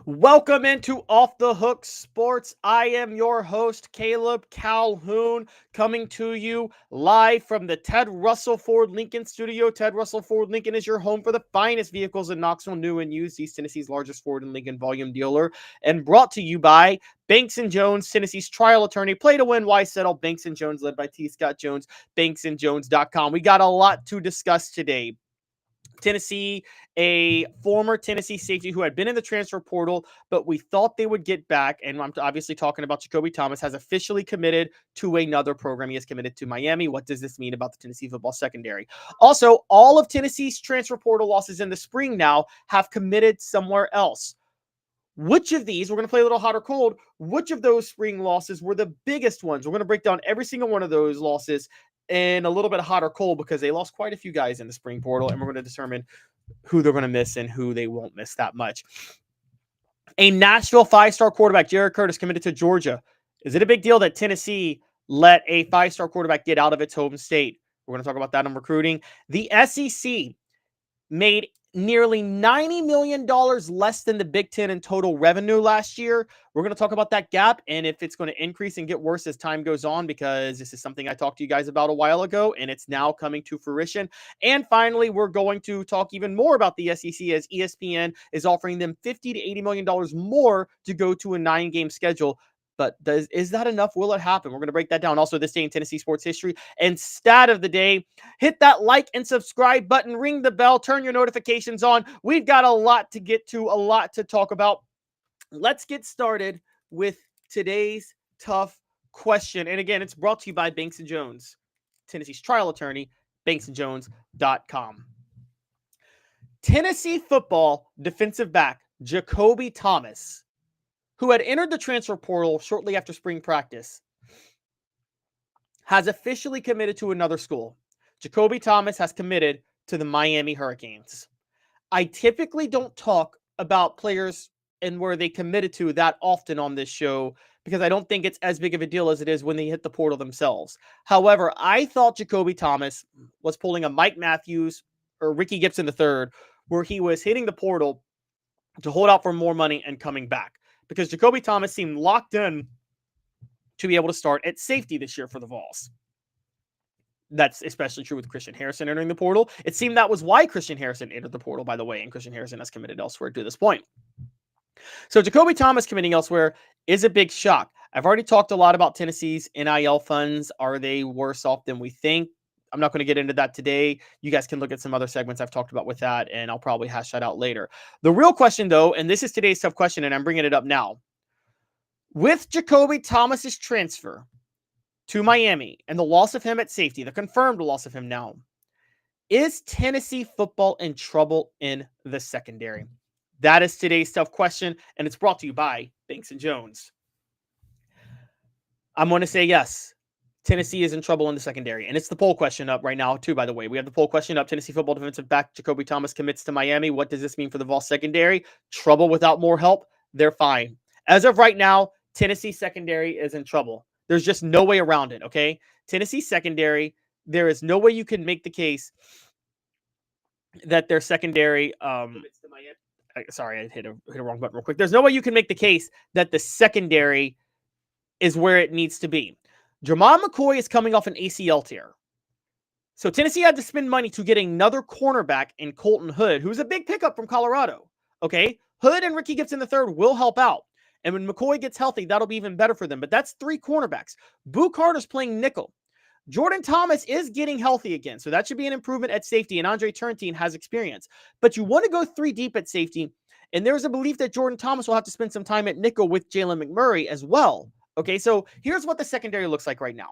Welcome into Off the Hook Sports. I am your host, Caleb Calhoun, coming to you live from the Ted Russell Ford Lincoln studio. Ted Russell Ford Lincoln is your home for the finest vehicles in Knoxville, new and used, East Tennessee's largest Ford and Lincoln volume dealer, and brought to you by Banks & Jones, Tennessee's trial attorney. Play to win, why settle? Banks & Jones, led by T. Scott Jones, banksandjones.com. We got a lot to discuss today. Tennessee, a former Tennessee safety who had been in the transfer portal, but we thought they would get back. And I'm obviously talking about Jakobe Thomas, has officially committed to another program. He is committed to Miami. What does this mean about the Tennessee football secondary? Also, all of Tennessee's transfer portal losses in the spring now have committed somewhere else. Which of these, we're going to play a little hot or cold, which of those spring losses were the biggest ones? We're going to break down every single one of those losses and a little bit hot or cold because they lost quite a few guys in the spring portal, and we're going to determine who they're going to miss and who they won't miss that much. A Nashville five-star quarterback, Jared Curtis, committed to Georgia. Is it a big deal that Tennessee let a five-star quarterback get out of its home state? We're going to talk about that in recruiting. The SEC made nearly $90 million less than the Big Ten in total revenue last year. We're going to talk about that gap and if it's going to increase and get worse as time goes on, because this is something I talked to you guys about a while ago, and it's now coming to fruition. And finally, we're going to talk even more about the SEC as ESPN is offering them $50 to $80 million more to go to a 9-game schedule. But is that enough? Will it happen? We're going to break that down. Also, this day in Tennessee sports history and stat of the day. Hit that like and subscribe button. Ring the bell. Turn your notifications on. We've got a lot to get to, a lot to talk about. Let's get started with today's tough question. And again, it's brought to you by Banks & Jones, Tennessee's trial attorney, banksandjones.com. Tennessee football defensive back Jakobe Thomas, who had entered the transfer portal shortly after spring practice, has officially committed to another school. Jakobe Thomas has committed to the Miami Hurricanes. I typically don't talk about players and where they committed to that often on this show because I don't think it's as big of a deal as it is when they hit the portal themselves. However, I thought Jakobe Thomas was pulling a Mike Matthews or Ricky Gibson III, where he was hitting the portal to hold out for more money and coming back, because Jakobe Thomas seemed locked in to be able to start at safety this year for the Vols. That's especially true with Christian Harrison entering the portal. It seemed that was why Christian Harrison entered the portal, by the way, and Christian Harrison has committed elsewhere to this point. So Jakobe Thomas committing elsewhere is a big shock. I've already talked a lot about Tennessee's NIL funds. Are they worse off than we think? I'm not going to get into that today. You guys can look at some other segments I've talked about with that, and I'll probably hash that out later. The real question, though, and this is today's tough question, and I'm bringing it up now. With Jakobe Thomas's transfer to Miami and the loss of him at safety, the confirmed loss of him now, is Tennessee football in trouble in the secondary? That is today's tough question, and it's brought to you by Banks & Jones. I'm going to say yes. Tennessee is in trouble in the secondary. And it's the poll question up right now, too, by the way. We have the poll question up. Tennessee football defensive back Jakobe Thomas commits to Miami. What does this mean for the Vols secondary? Trouble without more help? They're fine. As of right now, Tennessee secondary is in trouble. There's just no way around it, okay? Tennessee secondary, there is no way you can make the case that their secondary sorry, I hit a wrong button real quick. There's no way you can make the case that the secondary is where it needs to be. Jermon McCoy is coming off an ACL tear. So Tennessee had to spend money to get another cornerback in Colton Hood, who's a big pickup from Colorado. Okay? Hood and Ricky Gibson III will help out. And when McCoy gets healthy, that'll be even better for them. But that's 3 cornerbacks. Boo Carter's playing nickel. Jordan Thomas is getting healthy again, so that should be an improvement at safety, and Andre Turntine has experience. But you want to go 3 deep at safety, and there's a belief that Jordan Thomas will have to spend some time at nickel with Jalen McMurray as well. Okay, so here's what the secondary looks like right now.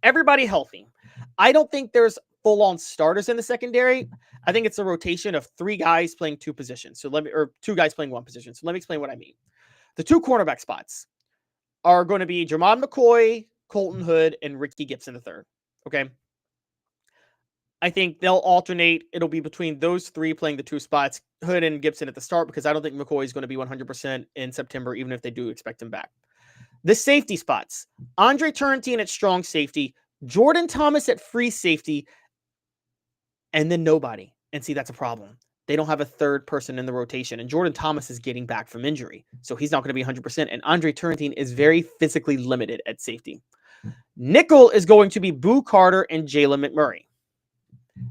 Everybody healthy. I don't think there's full-on starters in the secondary. I think it's a rotation of 3 guys playing 2 positions. Or 2 guys playing 1 position. So let me explain what I mean. The 2 cornerback spots are going to be Jermon McCoy, Colton Hood, and Ricky Gibson III. Okay. I think they'll alternate. It'll be between those 3 playing the 2 spots, Hood and Gibson at the start, because I don't think McCoy is going to be 100% in September, even if they do expect him back. The safety spots, Andre Turntine at strong safety, Jordan Thomas at free safety, and then nobody. And see, that's a problem. they don't have a third person in the rotation. And Jordan Thomas is getting back from injury, so he's not going to be 100%. And Andre Turrentine is very physically limited at safety. Nickel is going to be Boo Carter and Jalen McMurray.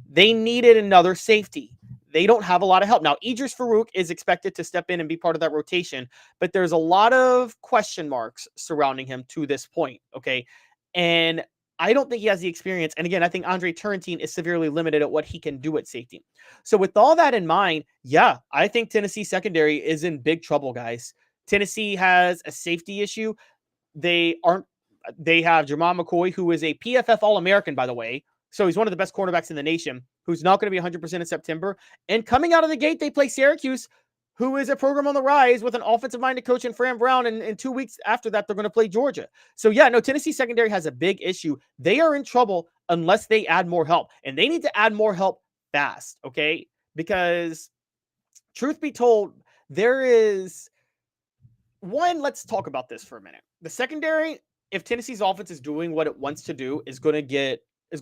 They needed another safety. They don't have a lot of help. Now, Idris Farouk is expected to step in and be part of that rotation, but there's a lot of question marks surrounding him to this point, okay? And I don't think he has the experience. And again, I think Andre Turrentine is severely limited at what he can do at safety. So with all that in mind, yeah, I think Tennessee secondary is in big trouble, guys. Tennessee has a safety issue. They have Jermon McCoy, who is a PFF All-American, by the way. So he's one of the best cornerbacks in the nation, who's not going to be 100% in September. And coming out of the gate, they play Syracuse, who is a program on the rise with an offensive-minded coach in Fran Brown. And 2 weeks after that, they're going to play Georgia. So yeah, no, Tennessee secondary has a big issue. They are in trouble unless they add more help. And they need to add more help fast, okay? Because truth be told, let's talk about this for a minute. The secondary, if Tennessee's offense is doing what it wants to do, is going to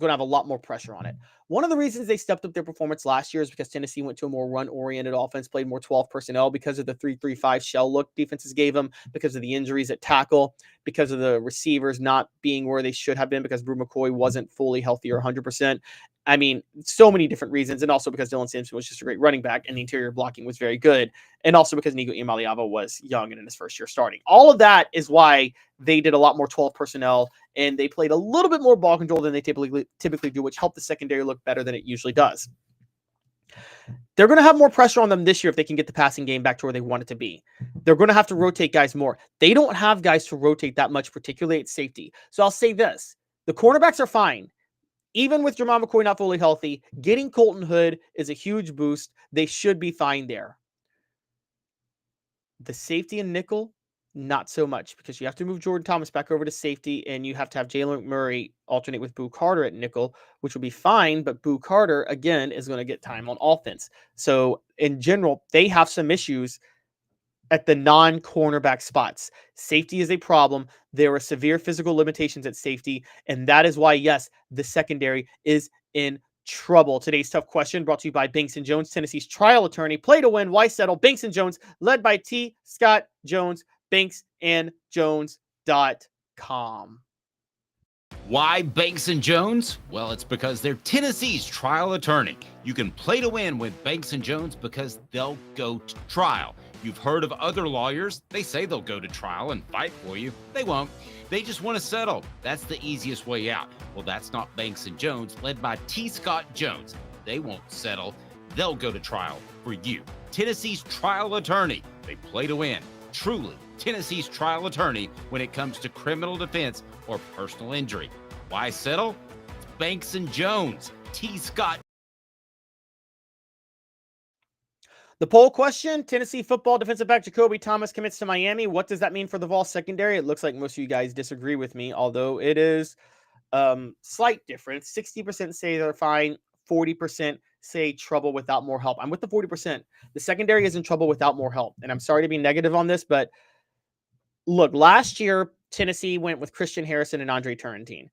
have a lot more pressure on it. One of the reasons they stepped up their performance last year is because Tennessee went to a more run-oriented offense, played more 12 personnel because of the 3-3-5 shell look defenses gave them, because of the injuries at tackle, because of the receivers not being where they should have been, because Brew McCoy wasn't fully healthy or 100%. I mean, so many different reasons, and also because Dylan Sampson was just a great running back and the interior blocking was very good, and also because Nigo Imaliava was young and in his first year starting. All of that is why they did a lot more 12 personnel, and they played a little bit more ball control than they typically do, which helped the secondary look better than it usually does. They're going to have more pressure on them this year if they can get the passing game back to where they want it to be. They're going to have to rotate guys more. They don't have guys to rotate that much, particularly at safety. So I'll say this. The cornerbacks are fine. Even with Jermon McCoy not fully healthy, getting Colton Hood is a huge boost. They should be fine there. The safety and nickel, not so much, because you have to move Jordan Thomas back over to safety, and you have to have Jalen McMurray alternate with Boo Carter at nickel, which will be fine, but Boo Carter, again, is going to get time on offense. So, in general, they have some issues at the non-cornerback spots. Safety is a problem. There are severe physical limitations at safety, and that is why, yes, the secondary is in trouble. Today's tough question brought to you by Banks & Jones, Tennessee's trial attorney. Play to win. Why settle? Banks & Jones, led by T. Scott Jones, banksandjones.com. Why Banks & Jones? Well, it's because they're Tennessee's trial attorney. You can play to win with Banks & Jones because they'll go to trial. You've heard of other lawyers. They say they'll go to trial and fight for you. They won't. They just want to settle. That's the easiest way out. Well, that's not Banks & Jones, led by T. Scott Jones. They won't settle. They'll go to trial for you. Tennessee's trial attorney. They play to win. Truly, Tennessee's trial attorney when it comes to criminal defense or personal injury. Why settle? It's Banks & Jones. T. Scott. The poll question, Tennessee football defensive back Jakobe Thomas commits to Miami. What does that mean for the Vols secondary? It looks like most of you guys disagree with me, although it is slight difference. 60% say they're fine. 40% say trouble without more help. I'm with the 40%. The secondary is in trouble without more help. And I'm sorry to be negative on this, but look, last year, Tennessee went with Christian Harrison and Andre Turrentine.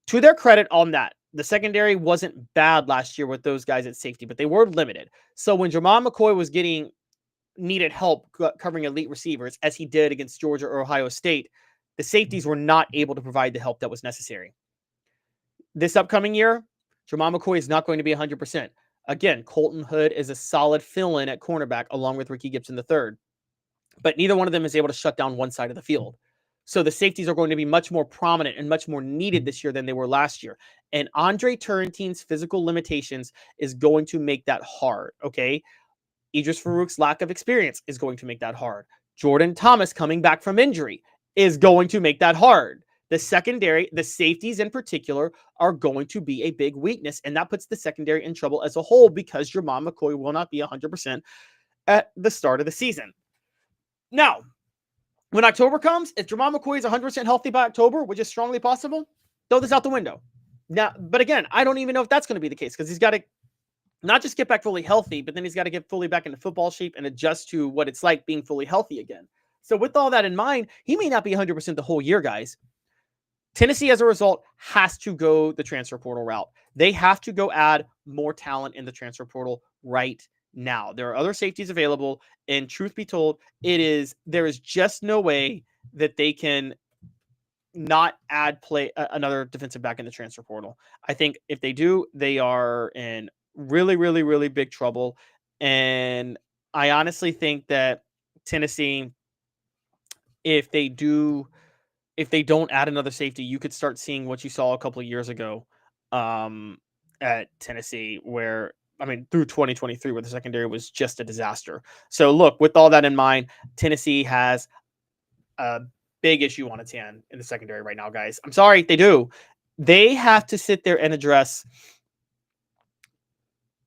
To their credit on that, the secondary wasn't bad last year with those guys at safety, but they were limited. So when Jermon McCoy was needed help covering elite receivers, as he did against Georgia or Ohio State, the safeties were not able to provide the help that was necessary. This upcoming year, Jermon McCoy is not going to be 100%. Again, Colton Hood is a solid fill-in at cornerback along with Ricky Gibson III. But neither one of them is able to shut down one side of the field. So the safeties are going to be much more prominent and much more needed this year than they were last year. And Andre Turrentine's physical limitations is going to make that hard, okay? Idris Farouk's lack of experience is going to make that hard. Jordan Thomas coming back from injury is going to make that hard. The secondary, the safeties in particular, are going to be a big weakness, and that puts the secondary in trouble as a whole because Jermon McCoy will not be 100% at the start of the season. Now, when October comes, if Jermon McCoy is 100% healthy by October, which is strongly possible, throw this out the window. Now, but again, I don't even know if that's going to be the case because he's got to not just get back fully healthy, but then he's got to get fully back into football shape and adjust to what it's like being fully healthy again. So with all that in mind, he may not be 100% the whole year, guys. Tennessee, as a result, has to go the transfer portal route. They have to go add more talent in the transfer portal right now. There are other safeties available, and truth be told, there is just no way that they can not add another defensive back in the transfer portal. I think if they do, they are in really, really, really big trouble. And I honestly think that Tennessee, if they don't add another safety, you could start seeing what you saw a couple of years ago at Tennessee, where through 2023, where the secondary was just a disaster. So look, with all that in mind, Tennessee has a big issue on its hand in the secondary right now, guys. I'm sorry, they do. They have to sit there and address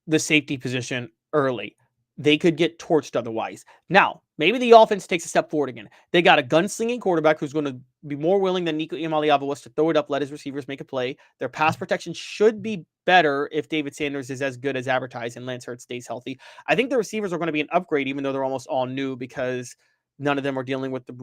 the safety position early. They could get torched otherwise. Now, maybe the offense takes a step forward again. They got a gunslinging quarterback who's going to be more willing than Nico Imaliava was to throw it up, let his receivers make a play. Their pass protection should be better if David Sanders is as good as advertised and Lance Hurts stays healthy. I think the receivers are going to be an upgrade, even though they're almost all new, because none of them are dealing with the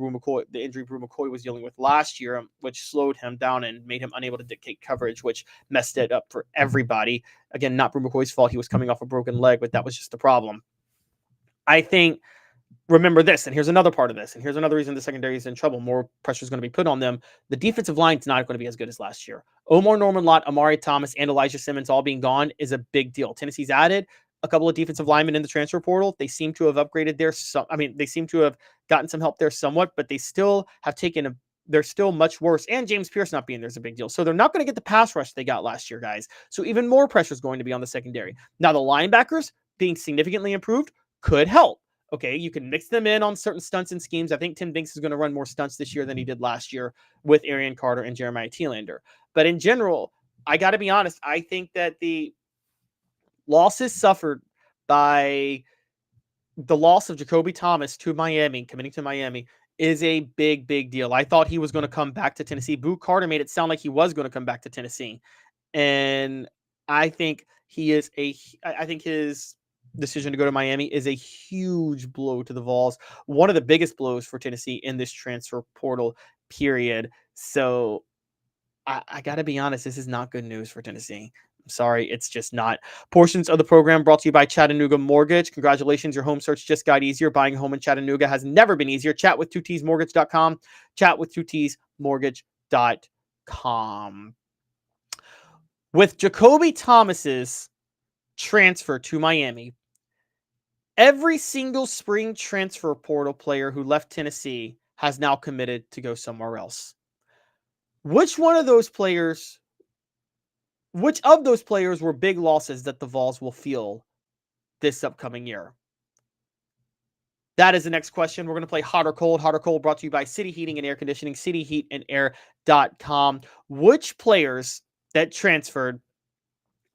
injury Brew McCoy was dealing with last year, which slowed him down and made him unable to dictate coverage, which messed it up for everybody. Again, not Brew McCoy's fault. He was coming off a broken leg, but that was just the problem. I think, remember this, and here's another part of this, and here's another reason the secondary is in trouble. More pressure is going to be put on them. The defensive line is not going to be as good as last year. Omar Norman-Lott, Amari Thomas, and Elijah Simmons all being gone is a big deal. Tennessee's added a couple of defensive linemen in the transfer portal. They seem to have upgraded they seem to have gotten some help there somewhat, but they still have they're still much worse. And James Pierce not being there is a big deal. So they're not going to get the pass rush they got last year, guys. So even more pressure is going to be on the secondary. Now, the linebackers being significantly improved could help. Okay, you can mix them in on certain stunts and schemes. I think Tim Binks is going to run more stunts this year than he did last year with Arian Carter and Jeremiah Thielander. But in general, I got to be honest, I think that the losses suffered by the loss of Jakobe Thomas to Miami, committing to Miami, is a big, big deal. I thought he was going to come back to Tennessee. Boo Carter made it sound like he was going to come back to Tennessee. And I think his decision to go to Miami is a huge blow to the Vols. One of the biggest blows for Tennessee in this transfer portal period. So I got to be honest, this is not good news for Tennessee. I'm sorry, it's just not. Portions of the program brought to you by Chattanooga Mortgage. Congratulations, your home search just got easier. Buying a home in Chattanooga has never been easier. Chat with 2tsmortgage.com. Chat with 2tsmortgage.com. With Jakobe Thomas's transfer to Miami, every single spring transfer portal player who left Tennessee has now committed to go somewhere else. Which of those players were big losses that the Vols will feel this upcoming year? That is the next question. We're going to play Hot or Cold. Hot or Cold brought to you by City Heating and Air Conditioning, cityheatandair.com. Which players that transferred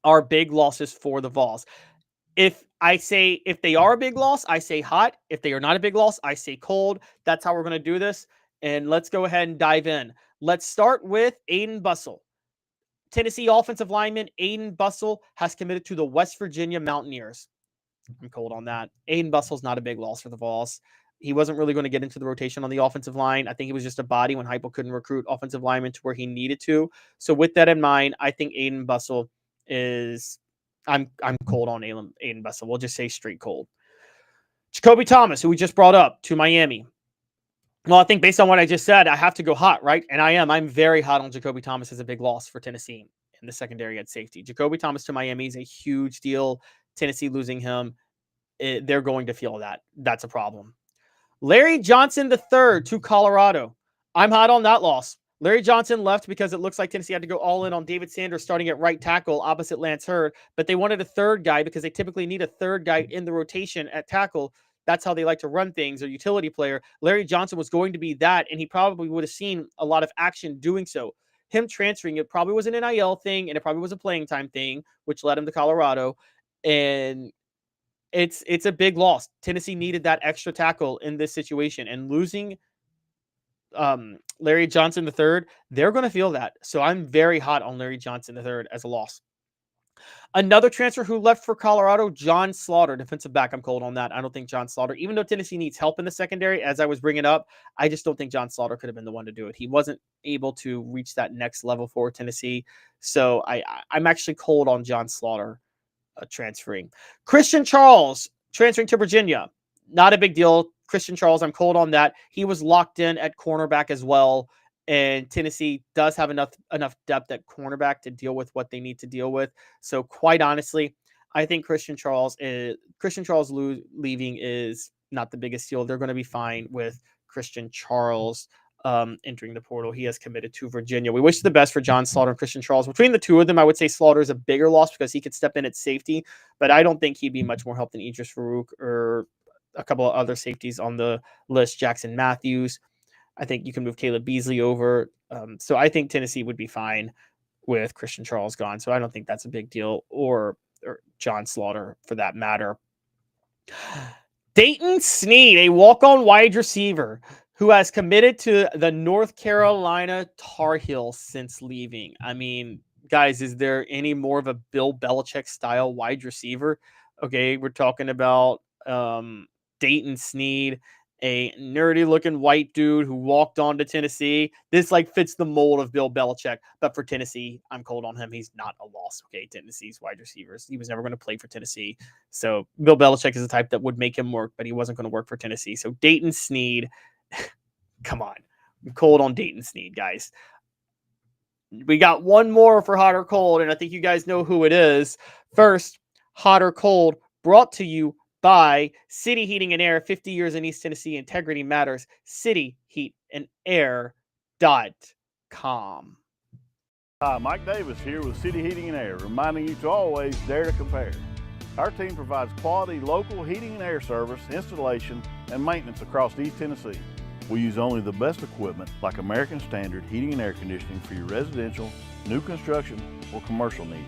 are big losses for the Vols? If they are a big loss, I say hot. If they are not a big loss, I say cold. That's how we're going to do this. And let's go ahead and dive in. Let's start with Aiden Bussell. Tennessee offensive lineman Aiden Bussell has committed to the West Virginia Mountaineers. I'm cold on that. Aiden Bussell's not a big loss for the Vols. He wasn't really going to get into the rotation on the offensive line. I think he was just a body when Heupel couldn't recruit offensive linemen to where he needed to. So with that in mind, I think Aiden Bussell is... I'm cold on Aiden Bussell. We'll just say straight cold. Jakobe Thomas, who we just brought up to Miami. Well, I think based on what I just said, I have to go hot, right? And I am. I'm very hot on Jakobe Thomas as a big loss for Tennessee in the secondary at safety. Jakobe Thomas to Miami is a huge deal. Tennessee losing him, they're going to feel that. That's a problem. Larry Johnson III to Colorado. I'm hot on that loss. Larry Johnson left because it looks like Tennessee had to go all in on David Sanders starting at right tackle opposite Lance Hurd, but they wanted a third guy because they typically need a third guy in the rotation at tackle. That's how they like to run things, a utility player. Larry Johnson was going to be that, and he probably would have seen a lot of action doing so. Him transferring, it probably was an NIL thing, and it probably was a playing time thing, which led him to Colorado. And it's a big loss. Tennessee needed that extra tackle in this situation, and losing Larry Johnson III, they're going to feel that. So I'm very hot on Larry Johnson III as a loss. Another transfer who left for Colorado, John Slaughter, defensive back. I'm cold on that. I don't think John Slaughter, even though Tennessee needs help in the secondary, as I was bringing up, I just don't think John Slaughter could have been the one to do it. He wasn't able to reach that next level for Tennessee. So I'm actually cold on John Slaughter transferring. Christian Charles Transferring to Virginia, not a big deal. Christian Charles, I'm cold on that. He was locked in at cornerback as well. And Tennessee does have enough depth at cornerback to deal with what they need to deal with. So quite honestly, I think Christian Charles leaving is not the biggest deal. They're going to be fine with Christian Charles entering the portal. He has committed to Virginia. We wish the best for John Slaughter and Christian Charles. Between the two of them, I would say Slaughter is a bigger loss because he could step in at safety, but I don't think he'd be much more help than Idris Farouk or a couple of other safeties on the list, Jackson Matthews. I think you can move Caleb Beasley over. So I think Tennessee would be fine with Christian Charles gone. So I don't think that's a big deal, or John Slaughter for that matter. Dayton Sneed, a walk-on wide receiver who has committed to the North Carolina Tar Heels since leaving. I mean, guys, is there any more of a Bill Belichick style wide receiver? Okay, we're talking about Dayton Sneed, a nerdy looking white dude who walked on to Tennessee. This fits the mold of Bill Belichick, but for Tennessee, I'm cold on him. He's not a loss. Okay. Tennessee's wide receivers. He was never going to play for Tennessee. So Bill Belichick is the type that would make him work, but he wasn't going to work for Tennessee. So Dayton Sneed, come on. I'm cold on Dayton Sneed, guys. We got one more for hot or cold, and I think you guys know who it is. First, hot or cold, brought to you by City Heating and Air, 50 years in East Tennessee. Integrity matters. cityheatandair.com. Hi, Mike Davis here with City Heating and Air, reminding you to always dare to compare. Our team provides quality local heating and air service, installation, and maintenance across East Tennessee. We use only the best equipment like American Standard heating and air conditioning for your residential, new construction, or commercial needs.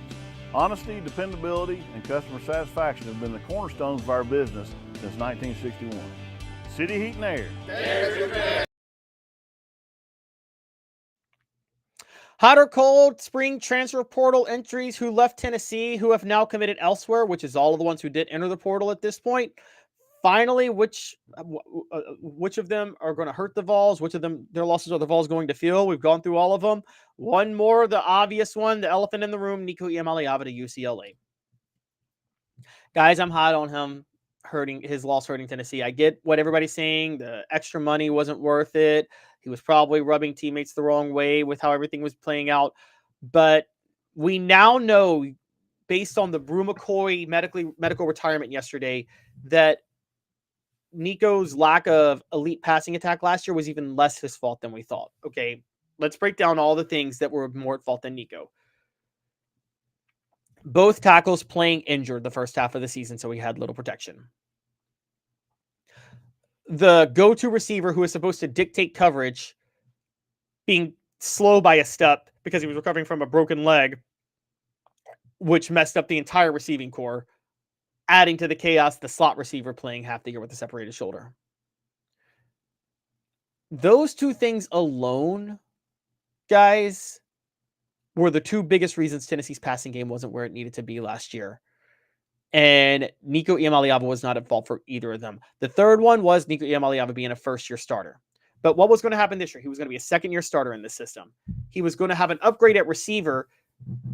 Honesty, dependability, and customer satisfaction have been the cornerstones of our business since 1961. City Heat and Air. There's your bet. Hot or cold, spring transfer portal entries who left Tennessee, who have now committed elsewhere, which is all of the ones who did enter the portal at this point. Finally, which of them are going to hurt the Vols? Which of them, their losses are the Vols going to feel? We've gone through all of them. One more, the obvious one, the elephant in the room, Nico Iamaleava to UCLA. Guys, I'm hot on him. His loss hurting Tennessee. I get what everybody's saying. The extra money wasn't worth it. He was probably rubbing teammates the wrong way with how everything was playing out. But we now know, based on the Brew McCoy medical retirement yesterday, that Nico's lack of elite passing attack last year was even less his fault than we thought. Okay, let's break down all the things that were more at fault than Nico. Both tackles playing injured the first half of the season, so he had little protection. The go-to receiver who is supposed to dictate coverage being slow by a step because he was recovering from a broken leg, which messed up the entire receiving core, adding to the chaos, the slot receiver playing half the year with a separated shoulder. Those two things alone, guys, were the two biggest reasons Tennessee's passing game wasn't where it needed to be last year. And Nico Iamaleava was not at fault for either of them. The third one was Nico Iamaleava being a first-year starter. But what was going to happen this year? He was going to be a second-year starter in this system. He was going to have an upgrade at receiver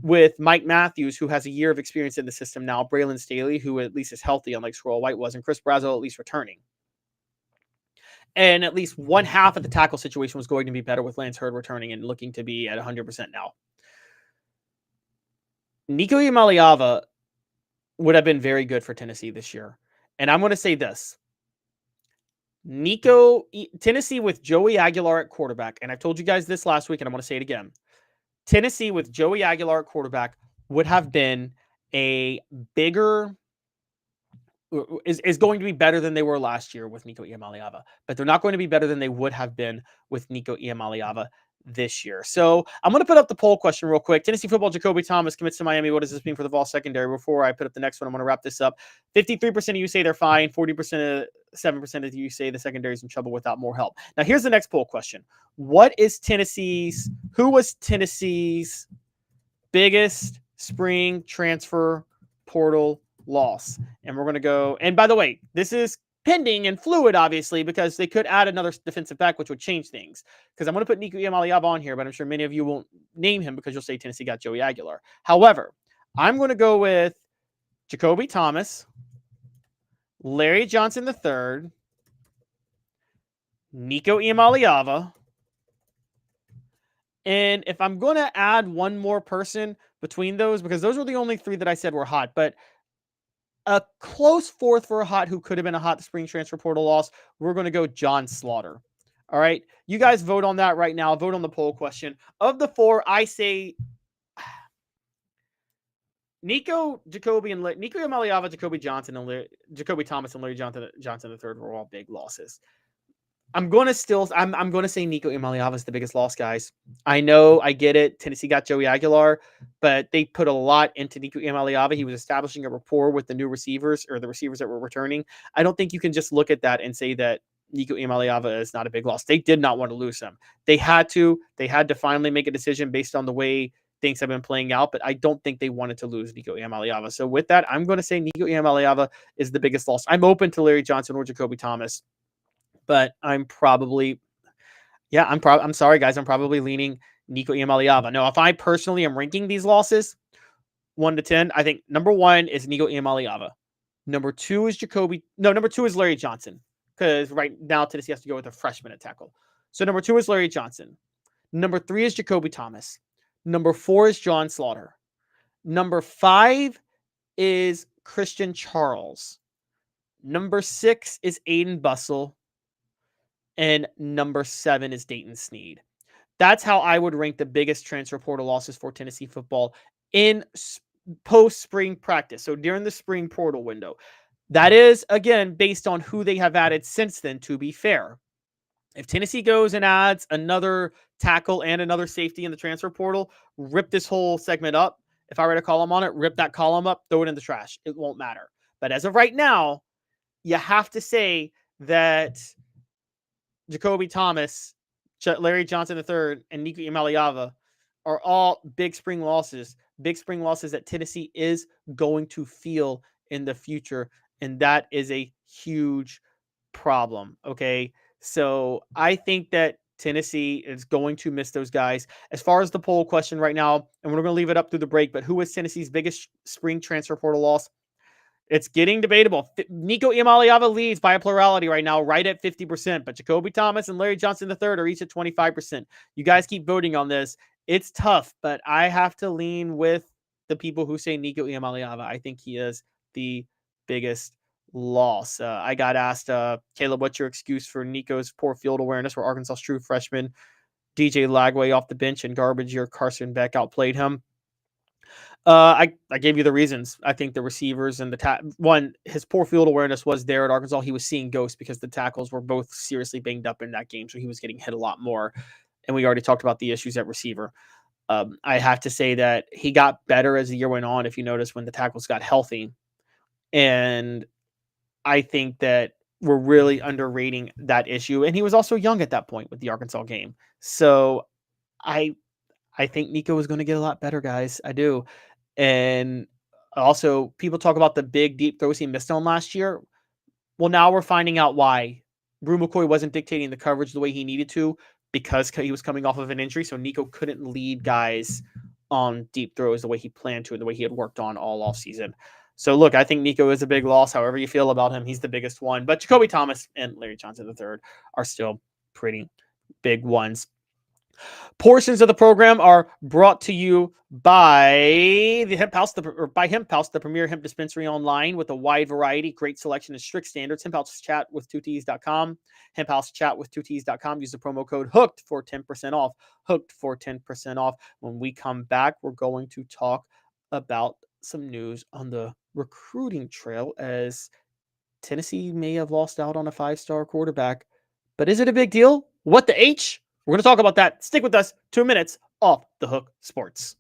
with Mike Matthews, who has a year of experience in the system now, Braylon Staley, who at least is healthy, unlike Squirrel White was, and Chris Brazo at least returning. And at least one half of the tackle situation was going to be better with Lance Hurd returning and looking to be at 100% now. Nico Iamaleava would have been very good for Tennessee this year. And I'm going to say this. Tennessee with Joey Aguilar at quarterback, and I've told you guys this last week, and I'm going to say it again. Tennessee with Joey Aguilar at quarterback would have been is going to be better than they were last year with Nico Iamaleava, but they're not going to be better than they would have been with Nico Iamaleava this year. So I'm going to put up the poll question real quick. Tennessee football, Jakobe Thomas commits to Miami. What does this mean for the Vols secondary? Before I put up the next one, I'm going to wrap this up. 53% of you say they're fine. 7% of you say the secondary is in trouble without more help. Now here's the next poll question. Who was Tennessee's biggest spring transfer portal loss? And we're going to go, and by the way, this is pending and fluid, obviously, because they could add another defensive back, which would change things. Because I'm going to put Nico Iamaleava on here, but I'm sure many of you won't name him because you'll say Tennessee got Joey Aguilar. However, I'm going to go with Jakobe Thomas, Larry Johnson III, Nico Iamaleava, and if I'm going to add one more person between those, because those were the only three that I said were hot, but a close fourth for a hot who could have been a hot spring transfer portal loss, we're going to go John Slaughter. All right. You guys vote on that right now. Vote on the poll question. Of the four, I say Nico Iamaleava, Jakobe Thomas, and Larry Johnson III were all big losses. I'm going to say Nico Iamaleava is the biggest loss, guys. I know, I get it. Tennessee got Joey Aguilar, but they put a lot into Nico Iamaleava. He was establishing a rapport with the new receivers, or the receivers that were returning. I don't think you can just look at that and say that Nico Iamaleava is not a big loss. They did not want to lose him. They had to finally make a decision based on the way things have been playing out, but I don't think they wanted to lose Nico Iamaleava. So with that, I'm going to say Nico Iamaleava is the biggest loss. I'm open to Larry Johnson or Jakobe Thomas, but I'm sorry, guys. I'm probably leaning Nico Iamaleava. Now, if I personally am ranking these losses 1 to 10, I think number 1 is Nico Iamaleava. Number 2 is Larry Johnson, because right now Tennessee has to go with a freshman at tackle. So number 2 is Larry Johnson. Number 3 is Jakobe Thomas. Number 4 is John Slaughter. Number 5 is Christian Charles. Number 6 is Aiden Bussell. And number 7 is Dayton Sneed. That's how I would rank the biggest transfer portal losses for Tennessee football in post-spring practice. So during the spring portal window. That is, again, based on who they have added since then, to be fair. If Tennessee goes and adds another tackle and another safety in the transfer portal, rip this whole segment up. If I write a column on it, rip that column up, throw it in the trash. It won't matter. But as of right now, you have to say that Jakobe Thomas, Larry Johnson III, and Nico Iamaleava are all big spring losses that Tennessee is going to feel in the future. And that is a huge problem. Okay. So I think that Tennessee is going to miss those guys. As far as the poll question right now, and we're going to leave it up through the break, but who is Tennessee's biggest spring transfer portal loss? It's getting debatable. Nico Iamaleava leads by a plurality right now, right at 50%. But Jakobe Thomas and Larry Johnson III are each at 25%. You guys keep voting on this. It's tough, but I have to lean with the people who say Nico Iamaleava. I think he is the biggest loss. I got asked, Caleb, what's your excuse for Nico's poor field awareness, where Arkansas's true freshman DJ Lagway off the bench and garbage year Carson Beck outplayed him? I gave you the reasons. I think the receivers and his poor field awareness was there at Arkansas. He was seeing ghosts because the tackles were both seriously banged up in that game, so he was getting hit a lot more. And we already talked about the issues at receiver. I have to say that he got better as the year went on, if you notice, when the tackles got healthy. And I think that we're really underrating that issue. And he was also young at that point with the Arkansas game. So I think Nico is going to get a lot better, guys. I do. And also, people talk about the big deep throws he missed on last year. Well, now we're finding out why. Brew McCoy wasn't dictating the coverage the way he needed to because he was coming off of an injury. So Nico couldn't lead guys on deep throws the way he planned to and the way he had worked on all offseason. So look, I think Nico is a big loss. However you feel about him, he's the biggest one. But Jakobe Thomas and Larry Johnson III are still pretty big ones. Portions of the program are brought to you by the Hemp House, the premier hemp dispensary online with a wide variety, great selection, and strict standards. Hemp House Chat with 2Ts.com. Hemp House Chat with 2Ts.com. Use the promo code HOOKED for 10% off. HOOKED for 10% off. When we come back, we're going to talk about some news on the recruiting trail, as Tennessee may have lost out on a 5-star quarterback. But is it a big deal? What the H? We're going to talk about that. Stick with us. 2 minutes off the Hook Sports.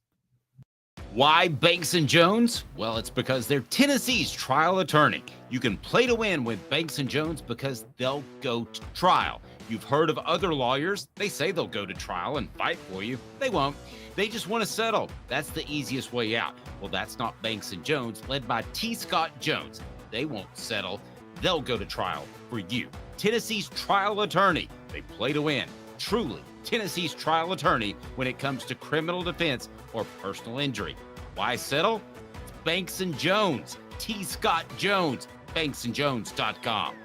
Why Banks & Jones? Well, it's because they're Tennessee's trial attorney. You can play to win with Banks & Jones because they'll go to trial. You've heard of other lawyers. They say they'll go to trial and fight for you. They won't. They just want to settle. That's the easiest way out. Well, that's not Banks & Jones, led by T. Scott Jones. They won't settle. They'll go to trial for you. Tennessee's trial attorney. They play to win. Truly Tennessee's trial attorney when it comes to criminal defense or personal injury. Why settle? It's Banks & Jones. T. Scott Jones. banksandjones.com.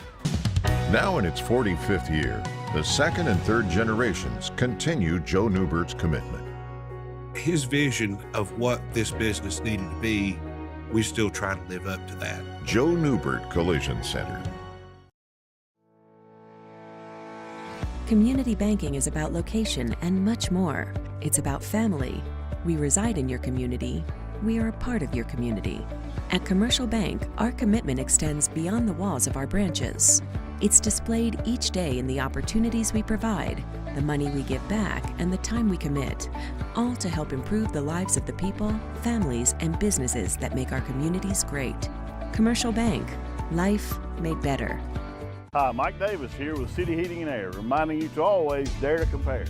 Now in its 45th year, the second and third generations continue Joe Newbert's commitment. His vision of what this business needed to be, we still try to live up to that. Joe Newbert Collision Center. Community banking is about location and much more. It's about family. We reside in your community. We are a part of your community. At Commercial Bank, our commitment extends beyond the walls of our branches. It's displayed each day in the opportunities we provide, the money we give back, and the time we commit, all to help improve the lives of the people, families, and businesses that make our communities great. Commercial Bank, life made better. Hi, Mike Davis here with City Heating and Air, reminding you to always dare to compare.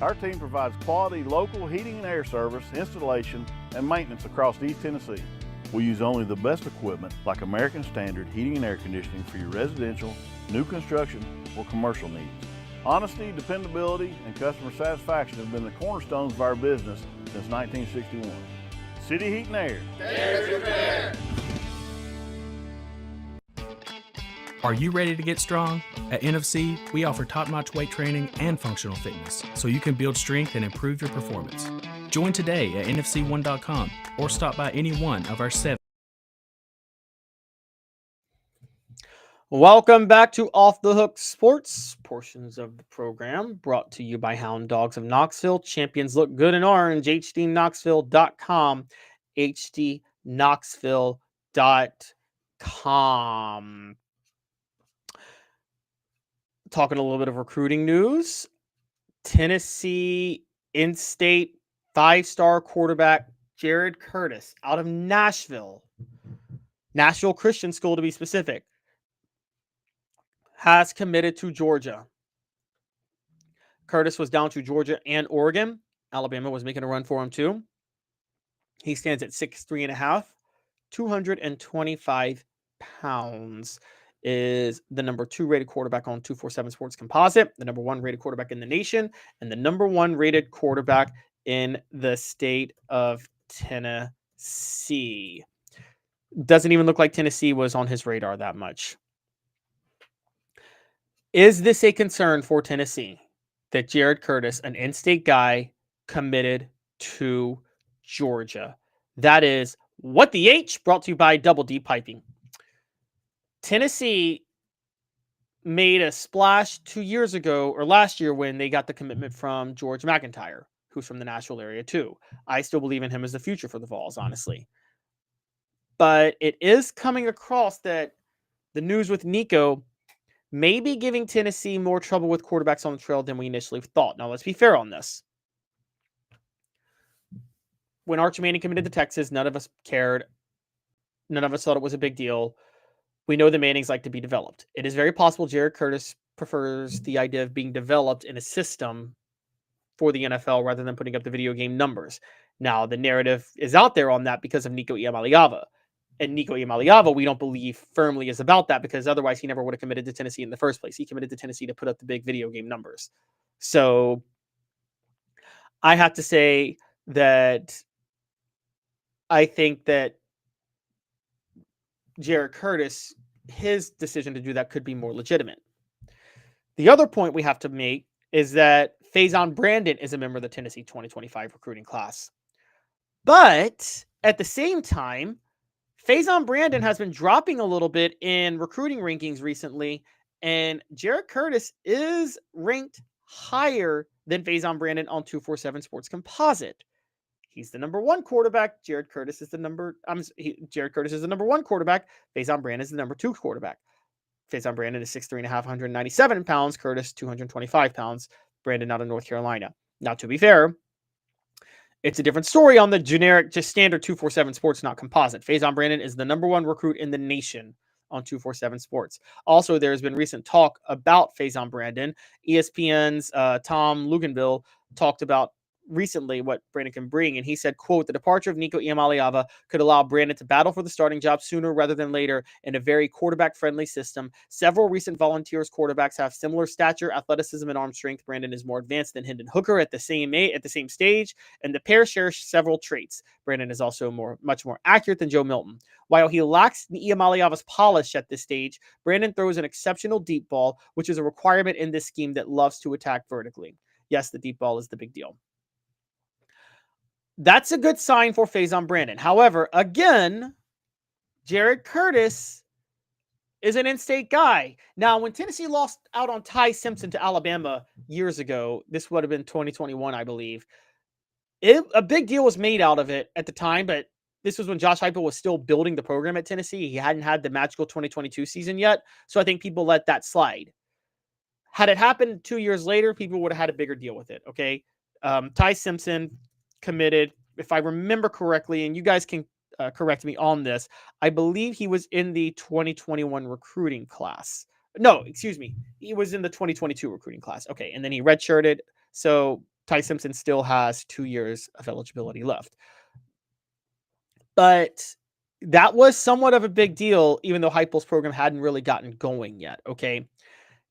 Our team provides quality local heating and air service, installation, and maintenance across East Tennessee. We use only the best equipment like American Standard heating and air conditioning for your residential, new construction, or commercial needs. Honesty, dependability, and customer satisfaction have been the cornerstones of our business since 1961. City Heat and Air. Dare to compare. Are you ready to get strong? At NFC, we offer top-notch weight training and functional fitness, so you can build strength and improve your performance. Join today at nfc1.com or stop by any one of our 7. Welcome back to Off the Hook Sports, portions of the program brought to you by Hound Dogs of Knoxville. Champions look good in orange. hdknoxville.com. hdknoxville.com. Talking a little bit of recruiting news. Tennessee in-state 5-star quarterback Jared Curtis out of Nashville Christian School to be specific, has committed to Georgia. Curtis was down to Georgia and Oregon. Alabama was making a run for him too. He stands at 6'3.5", 225 pounds. Is the number 2 rated quarterback on 247 Sports Composite, the number 1 rated quarterback in the nation, and the number 1 rated quarterback in the state of Tennessee. Doesn't even look like Tennessee was on his radar that much. Is this a concern for Tennessee that Jared Curtis, an in-state guy, committed to Georgia? That is What the H, brought to you by Double D Piping. Tennessee made a splash 2 years ago or last year when they got the commitment from George McIntyre, who's from the Nashville area too. I still believe in him as the future for the Vols, honestly. But it is coming across that the news with Nico may be giving Tennessee more trouble with quarterbacks on the trail than we initially thought. Now, let's be fair on this. When Archie Manning committed to Texas, none of us cared. None of us thought it was a big deal. We know the Mannings like to be developed. It is very possible Jared Curtis prefers the idea of being developed in a system for the NFL rather than putting up the video game numbers. Now, the narrative is out there on that because of Nico Iamaleava. And Nico Iamaleava, we don't believe firmly is about that because otherwise he never would have committed to Tennessee in the first place. He committed to Tennessee to put up the big video game numbers. So I have to say that I think that Jared Curtis, his decision to do that could be more legitimate. The other point we have to make is that Faison Brandon is a member of the Tennessee 2025 recruiting class. But at the same time, Faison Brandon has been dropping a little bit in recruiting rankings recently, and Jared Curtis is ranked higher than Faison Brandon on 247 Sports Composite. He's the number 1 quarterback. Jared Curtis is the number 1 quarterback. Faison Brandon is the number 2 quarterback. Faison Brandon is 6'3.5", 197 pounds. Curtis, 225 pounds. Brandon out of North Carolina. Now, to be fair, it's a different story on the generic, just standard 247 Sports, not composite. Faison Brandon is the number 1 recruit in the nation on 247 Sports. Also, there's been recent talk about Faison Brandon. ESPN's Tom Luganville talked about recently what Brandon can bring, and he said, quote, "The departure of Nico Iamaleava could allow Brandon to battle for the starting job sooner rather than later in a very quarterback-friendly system. Several recent Volunteers quarterbacks have similar stature, athleticism, and arm strength. Brandon is more advanced than Hendon Hooker at the same stage, and the pair share several traits. Brandon is also much more accurate than Joe Milton. While he lacks Iamaleava's polish at this stage, Brandon throws an exceptional deep ball, which is a requirement in this scheme that loves to attack vertically." Yes, the deep ball is the big deal. That's a good sign for Faison Brandon. However, again, Jared Curtis is an in-state guy. Now, when Tennessee lost out on Ty Simpson to Alabama years ago, this would have been 2021, I believe, a big deal was made out of it at the time, but this was when Josh Heupel was still building the program at Tennessee. He hadn't had the magical 2022 season yet, so I think people let that slide. Had it happened 2 years later, people would have had a bigger deal with it, okay? Ty Simpson committed, if I remember correctly, and you guys can correct me on this, I believe he was in the 2021 recruiting class. No, excuse me. He was in the 2022 recruiting class. Okay, and then he redshirted. So Ty Simpson still has 2 years of eligibility left. But that was somewhat of a big deal, even though Heupel's program hadn't really gotten going yet, okay?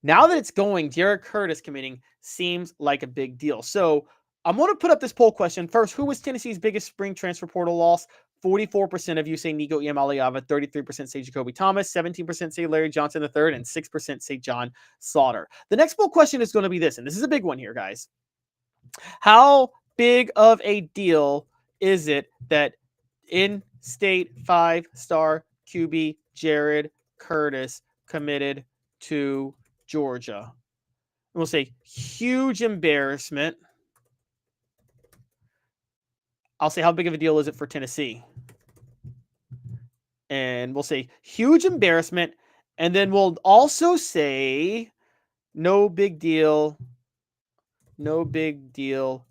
Now that it's going, Jared Curtis committing seems like a big deal. So I'm going to put up this poll question. First, who was Tennessee's biggest spring transfer portal loss? 44% of you say Nico Iamaleava, 33% say Jakobe Thomas, 17% say Larry Johnson III, and 6% say John Slaughter. The next poll question is going to be this, and this is a big one here, guys. How big of a deal is it that in-state 5-star QB Jared Curtis committed to Georgia? And we'll say huge embarrassment. I'll say how big of a deal is it for Tennessee? And we'll say huge embarrassment. And then we'll also say no big deal. No big deal.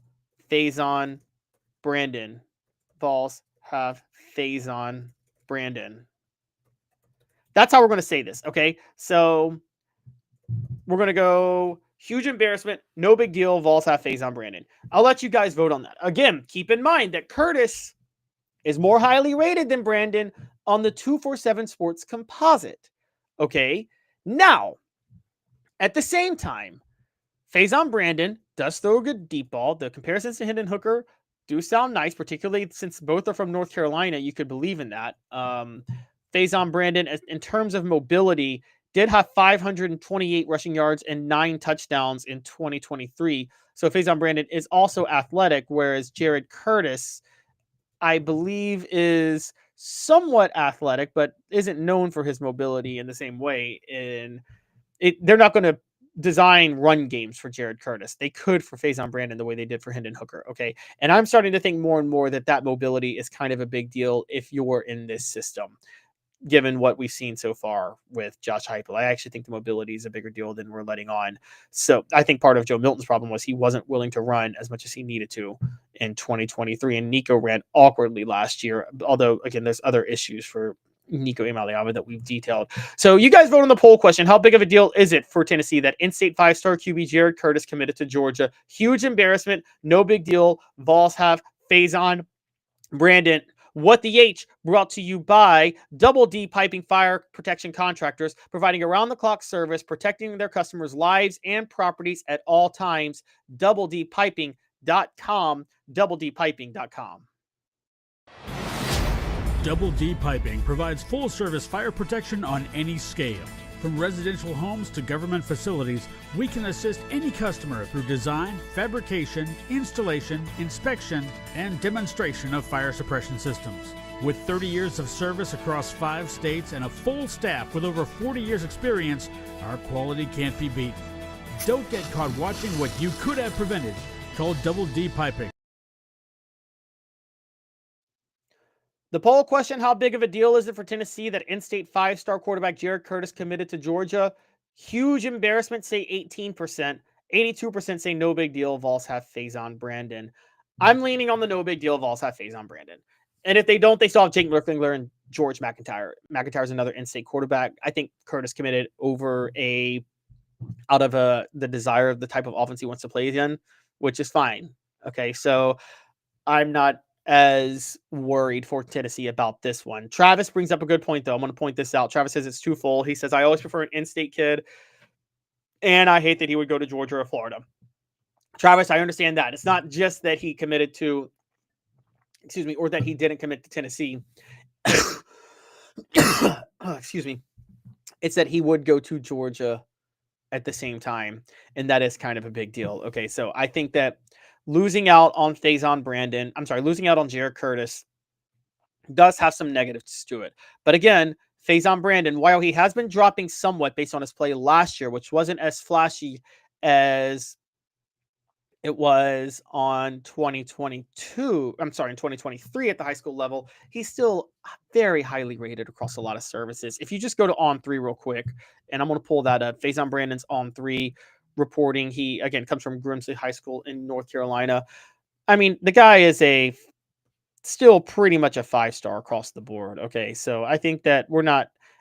Faison Brandon. Vols have Faison Brandon. That's how we're going to say this, okay? So we're going to go huge embarrassment, no big deal, Vols have Faison Brandon. I'll let you guys vote on that. Again, keep in mind that Curtis is more highly rated than Brandon on the 247 Sports composite, okay? Now, at the same time, Faison Brandon does throw a good deep ball. The comparisons to Hendon Hooker do sound nice, particularly since both are from North Carolina. You could believe in that. Faison Brandon, in terms of mobility, did have 528 rushing yards and 9 touchdowns in 2023. So Faison Brandon is also athletic, whereas Jared Curtis, I believe, is somewhat athletic, but isn't known for his mobility in the same way. They're not going to design run games for Jared Curtis. They could for Faison Brandon the way they did for Hendon Hooker, okay? And I'm starting to think more and more that mobility is kind of a big deal if you're in this system, given what we've seen so far with Josh Heupel. I actually think the mobility is a bigger deal than we're letting on. So I think part of Joe Milton's problem was he wasn't willing to run as much as he needed to in 2023. And Nico ran awkwardly last year. Although, again, there's other issues for Nico Iamaleava that we've detailed. So you guys vote on the poll question. How big of a deal is it for Tennessee that in-state 5-star QB Jared Curtis committed to Georgia? Huge embarrassment. No big deal. Vols have Faison Brandon. What the H, brought to you by Double D Piping Fire Protection Contractors, providing around-the-clock service, protecting their customers' lives and properties at all times. DoubleDPiping.com, DoubleDPiping.com. Double D Piping provides full-service fire protection on any scale. From residential homes to government facilities, we can assist any customer through design, fabrication, installation, inspection, and demonstration of fire suppression systems. With 30 years of service across 5 states and a full staff with over 40 years experience, our quality can't be beaten. Don't get caught watching what you could have prevented. Call Double D Piping. The poll question, how big of a deal is it for Tennessee that in-state 5-star quarterback Jared Curtis committed to Georgia? Huge embarrassment, say 18%. 82% say no big deal, Vols have Faison Brandon. I'm leaning on the no big deal, Vols have Faison Brandon. And if they don't, they still have Jake Merklingler and George McIntyre. McIntyre's another in-state quarterback. I think Curtis committed out of the desire of the type of offense he wants to play in, which is fine. Okay, so I'm not as worried for Tennessee about this one. Travis brings up a good point, though. I'm going to point this out. Travis says it's too full. He says, I always prefer an in-state kid, and I hate that he would go to Georgia or Florida. Travis, I understand that. It's not just that he committed to, or that he didn't commit to Tennessee. Excuse me. It's that he would go to Georgia at the same time, and that is kind of a big deal. Okay, so I think that losing out on losing out on Jared Curtis does have some negatives to it. But again, Faison Brandon, while he has been dropping somewhat based on his play last year, which wasn't as flashy as it was in 2023 at the high school level, he's still very highly rated across a lot of services. If you just go to On3 real quick, and I'm going to pull that up, Faison Brandon's On3 reporting, he, again, comes from Grimsley High School in North Carolina. I mean, the guy is still pretty much a 5-star across the board. Okay, so I think that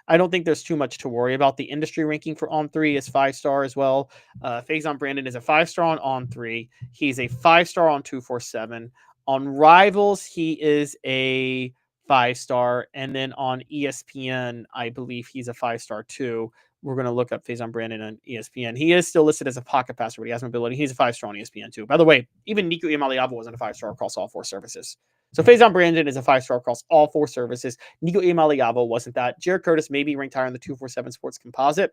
I don't think there's too much to worry about. The industry ranking for On3 is 5-star as well. Faison Brandon is a 5-star on On3. He's a 5-star on 247. On Rivals, he is a 5-star. And then on ESPN, I believe he's a 5-star too. We're going to look up Faison Brandon on ESPN. He is still listed as a pocket passer, but he has mobility. He's a 5-star on ESPN too. By the way, even Nico Iamaleava wasn't a 5-star across all 4 services. So Faison Brandon is a 5-star across all 4 services. Nico Iamaleava wasn't that. Jared Curtis may be ranked higher in the 247 Sports Composite,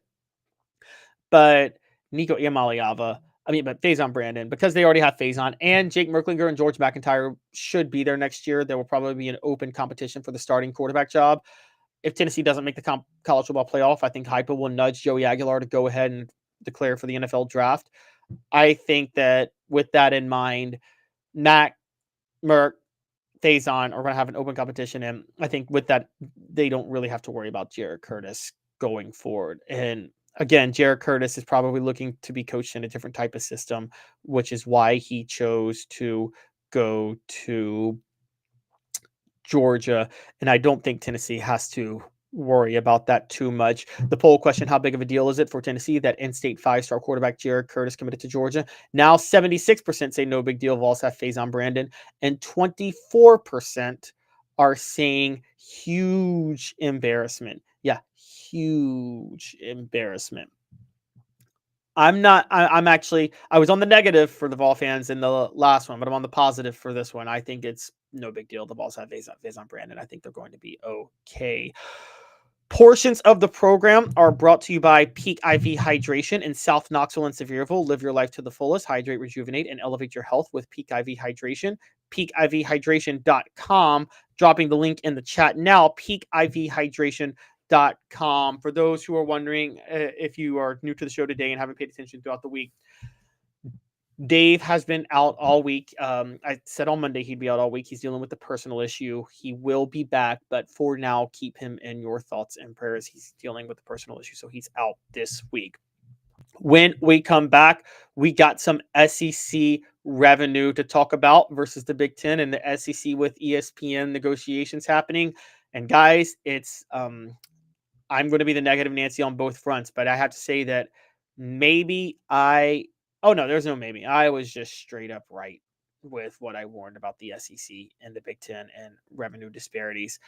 but Faison Brandon, because they already have Faison, and Jake Merklinger and George McIntyre should be there next year. There will probably be an open competition for the starting quarterback job. If Tennessee doesn't make the college football playoff, I think Heupel will nudge Joey Aguilar to go ahead and declare for the NFL draft. I think that with that in mind, Mac, Merck, Faison are going to have an open competition, and I think with that, they don't really have to worry about Jared Curtis going forward. And again, Jared Curtis is probably looking to be coached in a different type of system, which is why he chose to go to Georgia, and I don't think Tennessee has to worry about that too much. The poll question, how big of a deal is it for Tennessee that in-state 5-star quarterback Jared Curtis committed to Georgia? Now 76% say no big deal. Vols have Faison Brandon, and 24% are saying huge embarrassment. Yeah, huge embarrassment. I was on the negative for the Vol fans in the last one, but I'm on the positive for this one. I think it's no big deal. The Vols have Faison Brandon. I think they're going to be okay. Portions of the program are brought to you by Peak IV Hydration in South Knoxville and Sevierville. Live your life to the fullest. Hydrate, rejuvenate, and elevate your health with Peak IV Hydration. PeakIVHydration.com. Dropping the link in the chat now. PeakIVHydration.com. For those who are wondering, if you are new to the show today and haven't paid attention throughout the week, Dave has been out all week. I said on Monday he'd be out all week. He's dealing with a personal issue. He will be back, but for now, keep him in your thoughts and prayers. He's dealing with a personal issue, so he's out this week. When we come back, we got some SEC revenue to talk about versus the Big Ten and the SEC with ESPN negotiations happening. And guys, it's I'm going to be the negative Nancy on both fronts, but I have to say that there's no maybe. I was just straight up right with what I warned about the SEC and the Big Ten and revenue disparities.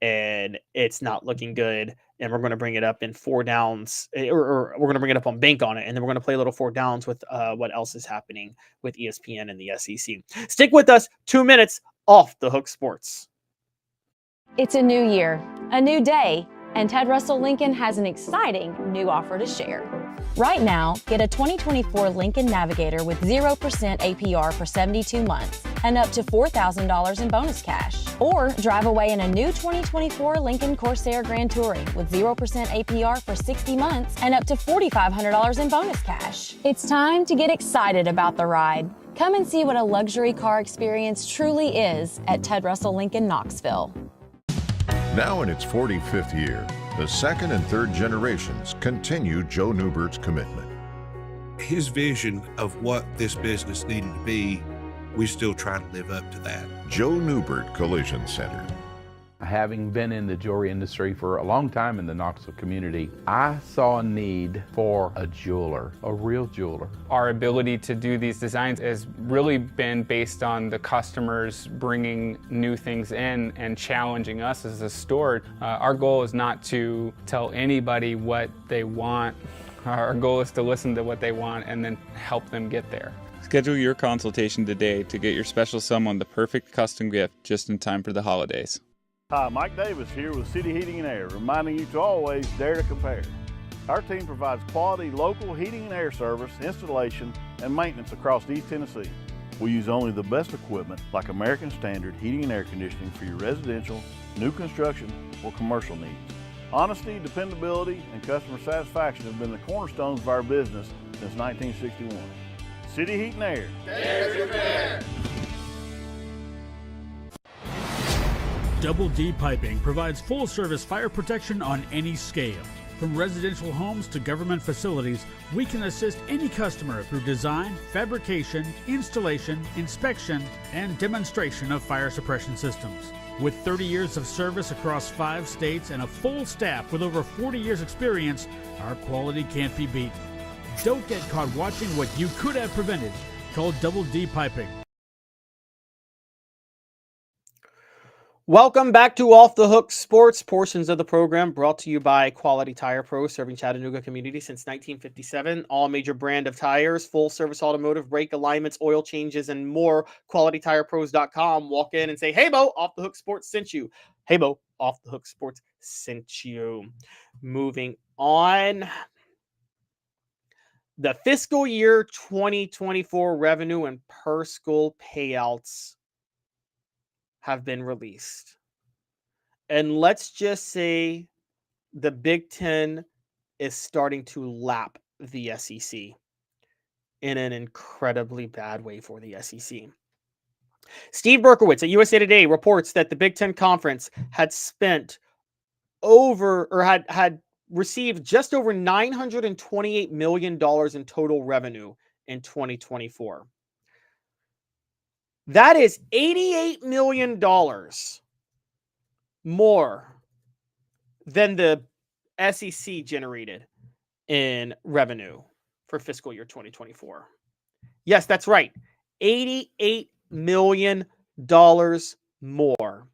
And it's not looking good. And we're going to bring it up in 4 downs, or we're going to bring it up on Bank on it. And then we're going to play a little 4 downs with what else is happening with ESPN and the SEC. Stick with us. 2 minutes off the hook sports. It's a new year, a new day, and Ted Russell Lincoln has an exciting new offer to share. Right now, get a 2024 Lincoln Navigator with 0% APR for 72 months and up to $4,000 in bonus cash. Or drive away in a new 2024 Lincoln Corsair Grand Touring with 0% APR for 60 months and up to $4,500 in bonus cash. It's time to get excited about the ride. Come and see what a luxury car experience truly is at Ted Russell Lincoln Knoxville. Now in its 45th year, the second and third generations continue Joe Newbert's commitment. His vision of what this business needed to be, we still try to live up to that. Joe Newbert Collision Center. I Having been in the jewelry industry for a long time in the Knoxville community, I saw a need for a jeweler, a real jeweler. Our ability to do these designs has really been based on the customers bringing new things in and challenging us as a store. Our goal is not to tell anybody what they want. Our goal is to listen to what they want and then help them get there. Schedule your consultation today to get your special someone the perfect custom gift just in time for the holidays. Hi, Mike Davis here with City Heating and Air, reminding you to always dare to compare. Our team provides quality local heating and air service, installation, and maintenance across East Tennessee. We use only the best equipment like American Standard heating and air conditioning for your residential, new construction, or commercial needs. Honesty, dependability, and customer satisfaction have been the cornerstones of our business since 1961. City Heat and Air. Dare to compare. Double D Piping provides full-service fire protection on any scale. From residential homes to government facilities, we can assist any customer through design, fabrication, installation, inspection, and demonstration of fire suppression systems. With 30 years of service across 5 states and a full staff with over 40 years experience, our quality can't be beaten. Don't get caught watching what you could have prevented. Call Double D Piping. Welcome back to Off the Hook Sports, portions of the program brought to you by Quality Tire Pro, serving Chattanooga community since 1957. All major brand of tires, full service automotive, brake alignments, oil changes, and more. QualityTirePros.com. Walk in and say, "Hey, Bo, Off the Hook Sports sent you." Hey, Bo, Off the Hook Sports sent you. Moving on. The fiscal year 2024 revenue and per school payouts have been released. And let's just say the Big Ten is starting to lap the SEC in an incredibly bad way for the SEC. Steve Berkowitz at USA Today reports that the Big Ten Conference had spent had received just over $928 million in total revenue in 2024. That is $88 million more than the SEC generated in revenue for fiscal year 2024. Yes, that's right. $88 million more.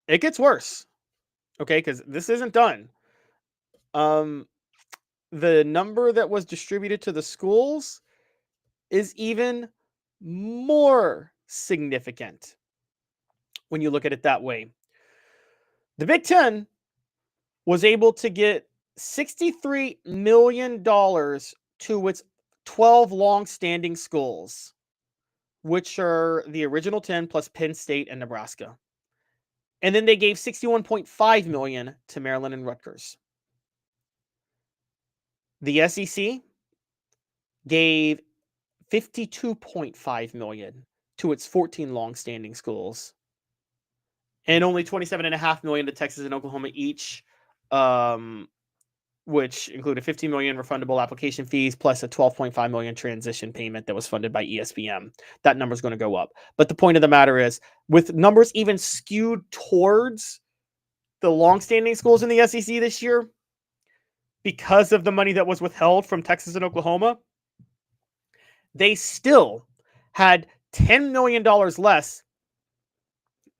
It gets worse. Okay, because this isn't done. The number that was distributed to the schools is even more significant when you look at it that way. The Big Ten was able to get $63 million to its 12 long-standing schools, which are the original 10 plus Penn State and Nebraska. And then they gave $61.5 million to Maryland and Rutgers. The SEC gave $52.5 million to its 14 long-standing schools, and only $27.5 million to Texas and Oklahoma each, which included $15 million refundable application fees plus a $12.5 million transition payment that was funded by ESPN. That number is going to go up. But the point of the matter is, with numbers even skewed towards the long-standing schools in the SEC this year, because of the money that was withheld from Texas and Oklahoma, they still had $10 million less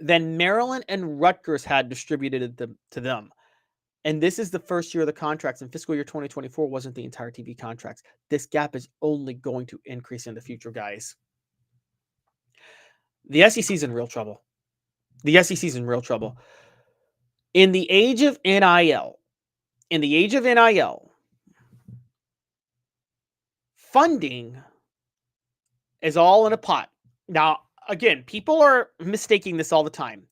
than Maryland and Rutgers had distributed to them. And this is the first year of the contracts, and fiscal year 2024 wasn't the entire TV contracts. This gap is only going to increase in the future, guys. The SEC's in real trouble. The SEC's in real trouble. In the age of NIL, funding is all in a pot. Now, again, people are mistaking this all the time.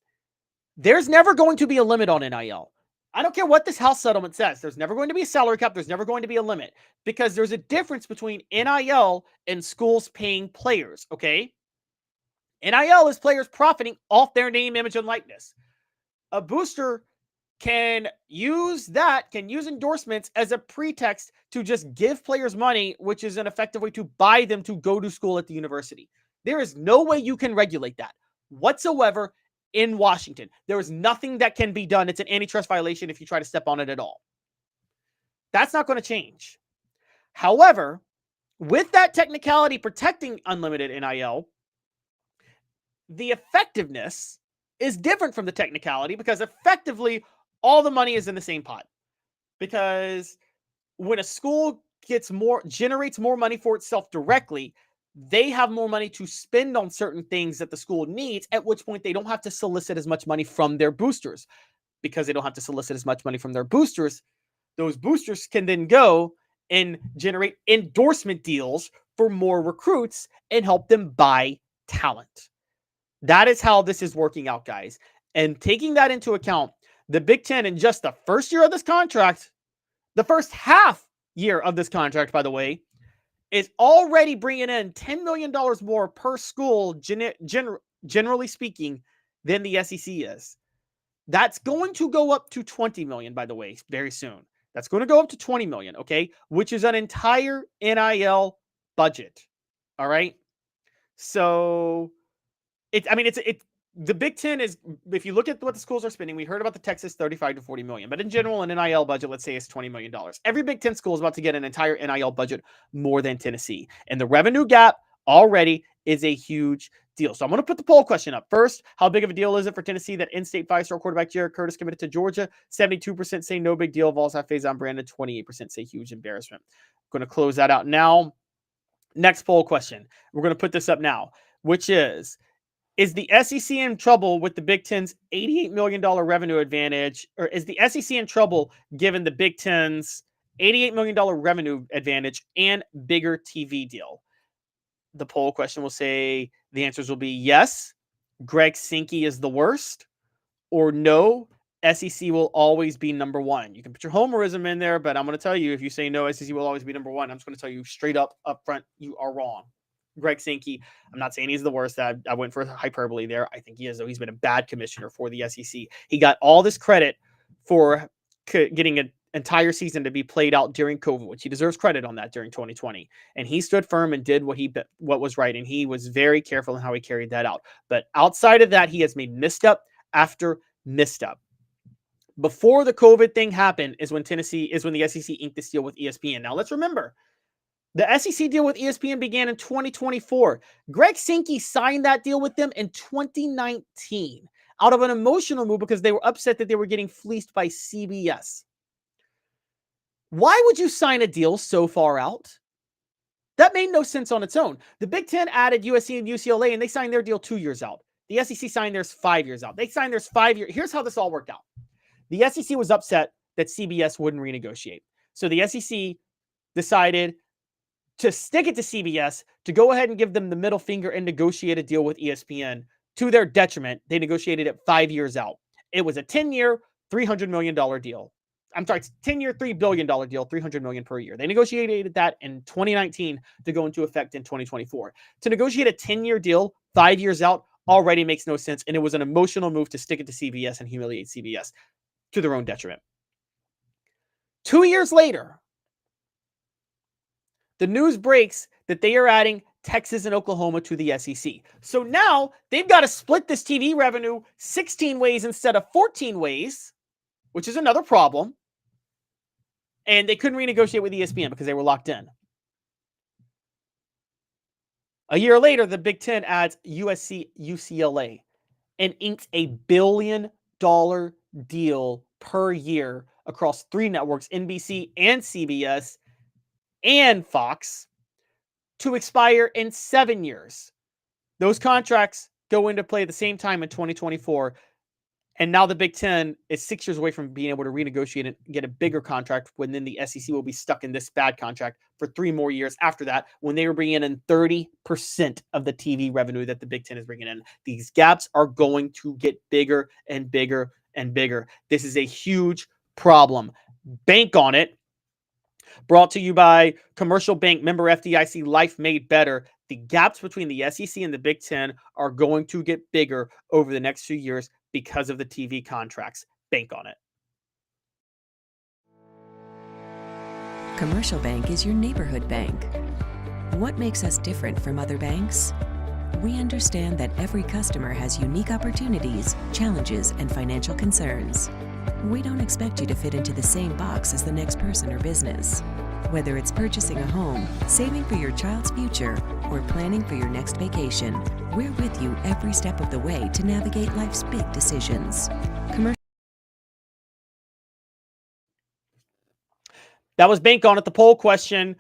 There's never going to be a limit on NIL. I don't care what this House settlement says. There's never going to be a salary cap. There's never going to be a limit, because there's a difference between NIL and schools paying players, okay? NIL is players profiting off their name, image, and likeness. A booster can use endorsements as a pretext to just give players money, which is an effective way to buy them to go to school at the university. There is no way you can regulate that whatsoever in Washington. There is nothing that can be done. It's an antitrust violation if you try to step on it at all. That's not going to change. However, with that technicality protecting unlimited NIL, the effectiveness is different from the technicality because effectively all the money is in the same pot. Because when a school generates more money for itself directly, they have more money to spend on certain things that the school needs, at which point they don't have to solicit as much money from their boosters. Because they don't have to solicit as much money from their boosters, those boosters can then go and generate endorsement deals for more recruits and help them buy talent. That is how this is working out, guys. And taking that into account, the Big Ten in just the first year of this contract, the first half year of this contract, by the way, is already bringing in $10 million more per school, generally speaking, than the SEC is. That's going to go up to $20 million, by the way, very soon. That's going to go up to $20 million, okay? Which is an entire NIL budget. All right? So, the Big Ten is, if you look at what the schools are spending, we heard about the Texas 35 to 40 million, but in general, an NIL budget, let's say, is $20 million. Every Big Ten school is about to get an entire NIL budget more than Tennessee. And the revenue gap already is a huge deal. So I'm going to put the poll question up. First, how big of a deal is it for Tennessee that in-state five-star quarterback Jared Curtis committed to Georgia? 72% say no big deal. Vols have phase on Brandon. 28% say huge embarrassment. I'm going to close that out now. Next poll question. We're going to put this up now, which is the SEC in trouble with the Big Ten's $88 million revenue advantage, or is the SEC in trouble given the Big Ten's $88 million revenue advantage and bigger TV deal? The poll question will say the answers will be yes, Greg Sankey is the worst, or no, SEC will always be number one. You can put your homerism in there, but I'm going to tell you, if you say no, SEC will always be number one, I'm just going to tell you straight up front, you are wrong. Greg Sankey, I'm not saying he's the worst. I went for hyperbole there. I think he is, though. He's been a bad commissioner for the SEC. He got all this credit for getting an entire season to be played out during COVID, which he deserves credit on that during 2020. And he stood firm and did what was right. And he was very careful in how he carried that out. But outside of that, he has made misstep after misstep. Before the COVID thing happened is when the SEC inked this deal with ESPN. Now let's remember, the SEC deal with ESPN began in 2024. Greg Sankey signed that deal with them in 2019 out of an emotional move because they were upset that they were getting fleeced by CBS. Why would you sign a deal so far out? That made no sense on its own. The Big Ten added USC and UCLA, and they signed their deal 2 years out. The SEC signed theirs 5 years out. They signed theirs 5 years. Here's how this all worked out. The SEC was upset that CBS wouldn't renegotiate. So the SEC decided to stick it to CBS, to go ahead and give them the middle finger and negotiate a deal with ESPN. To their detriment, they negotiated it 5 years out. It was a 10-year, $300 million deal. I'm sorry, it's 10-year, $3 billion deal, $300 million per year. They negotiated that in 2019 to go into effect in 2024. To negotiate a 10-year deal 5 years out already makes no sense, and it was an emotional move to stick it to CBS and humiliate CBS to their own detriment. 2 years later, the news breaks that they are adding Texas and Oklahoma to the SEC. So now they've got to split this TV revenue 16 ways instead of 14 ways, which is another problem. And they couldn't renegotiate with ESPN because they were locked in. A year later, the Big Ten adds USC, UCLA, and inks $1 billion deal per year across 3 networks, NBC and CBS and Fox, to expire in 7 years. Those contracts go into play at the same time in 2024. And now the Big Ten is 6 years away from being able to renegotiate and get a bigger contract, when then the SEC will be stuck in this bad contract for 3 more years after that, when they were bringing in 30% of the TV revenue that the Big Ten is bringing in. These gaps are going to get bigger and bigger and bigger. This is a huge problem. Bank on it. Brought to you by Commercial Bank, member FDIC, Life Made Better. The gaps between the SEC and the Big Ten are going to get bigger over the next few years because of the TV contracts. Bank on it. Commercial Bank is your neighborhood bank. What makes us different from other banks? We understand that every customer has unique opportunities, challenges, and financial concerns. We don't expect you to fit into the same box as the next person or business. Whether it's purchasing a home, saving for your child's future, or planning for your next vacation, we're with you every step of the way to navigate life's big decisions. That was Bank On It. The poll question: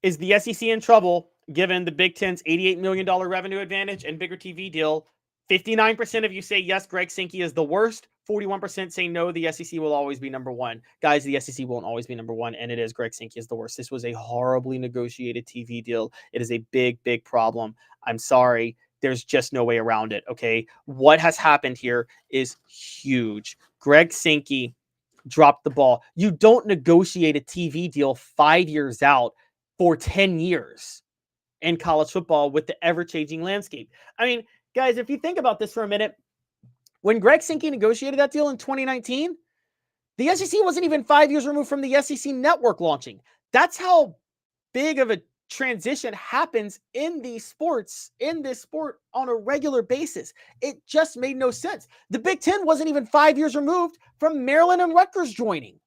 is the SEC in trouble given the Big Ten's $88 million revenue advantage and bigger TV deal? 59% of you say yes, Greg Sankey is the worst. 41% say no, the SEC will always be number one. Guys, the SEC won't always be number one, and it is Greg Sankey is the worst. This was a horribly negotiated TV deal. It is a big, big problem. I'm sorry. There's just no way around it, okay? What has happened here is huge. Greg Sankey dropped the ball. You don't negotiate a TV deal 5 years out for 10 years in college football with the ever-changing landscape. I mean, guys, if you think about this for a minute, when Greg Sankey negotiated that deal in 2019, the SEC wasn't even 5 years removed from the SEC network launching. That's how big of a transition happens in this sport on a regular basis. It just made no sense. The Big Ten wasn't even 5 years removed from Maryland and Rutgers joining.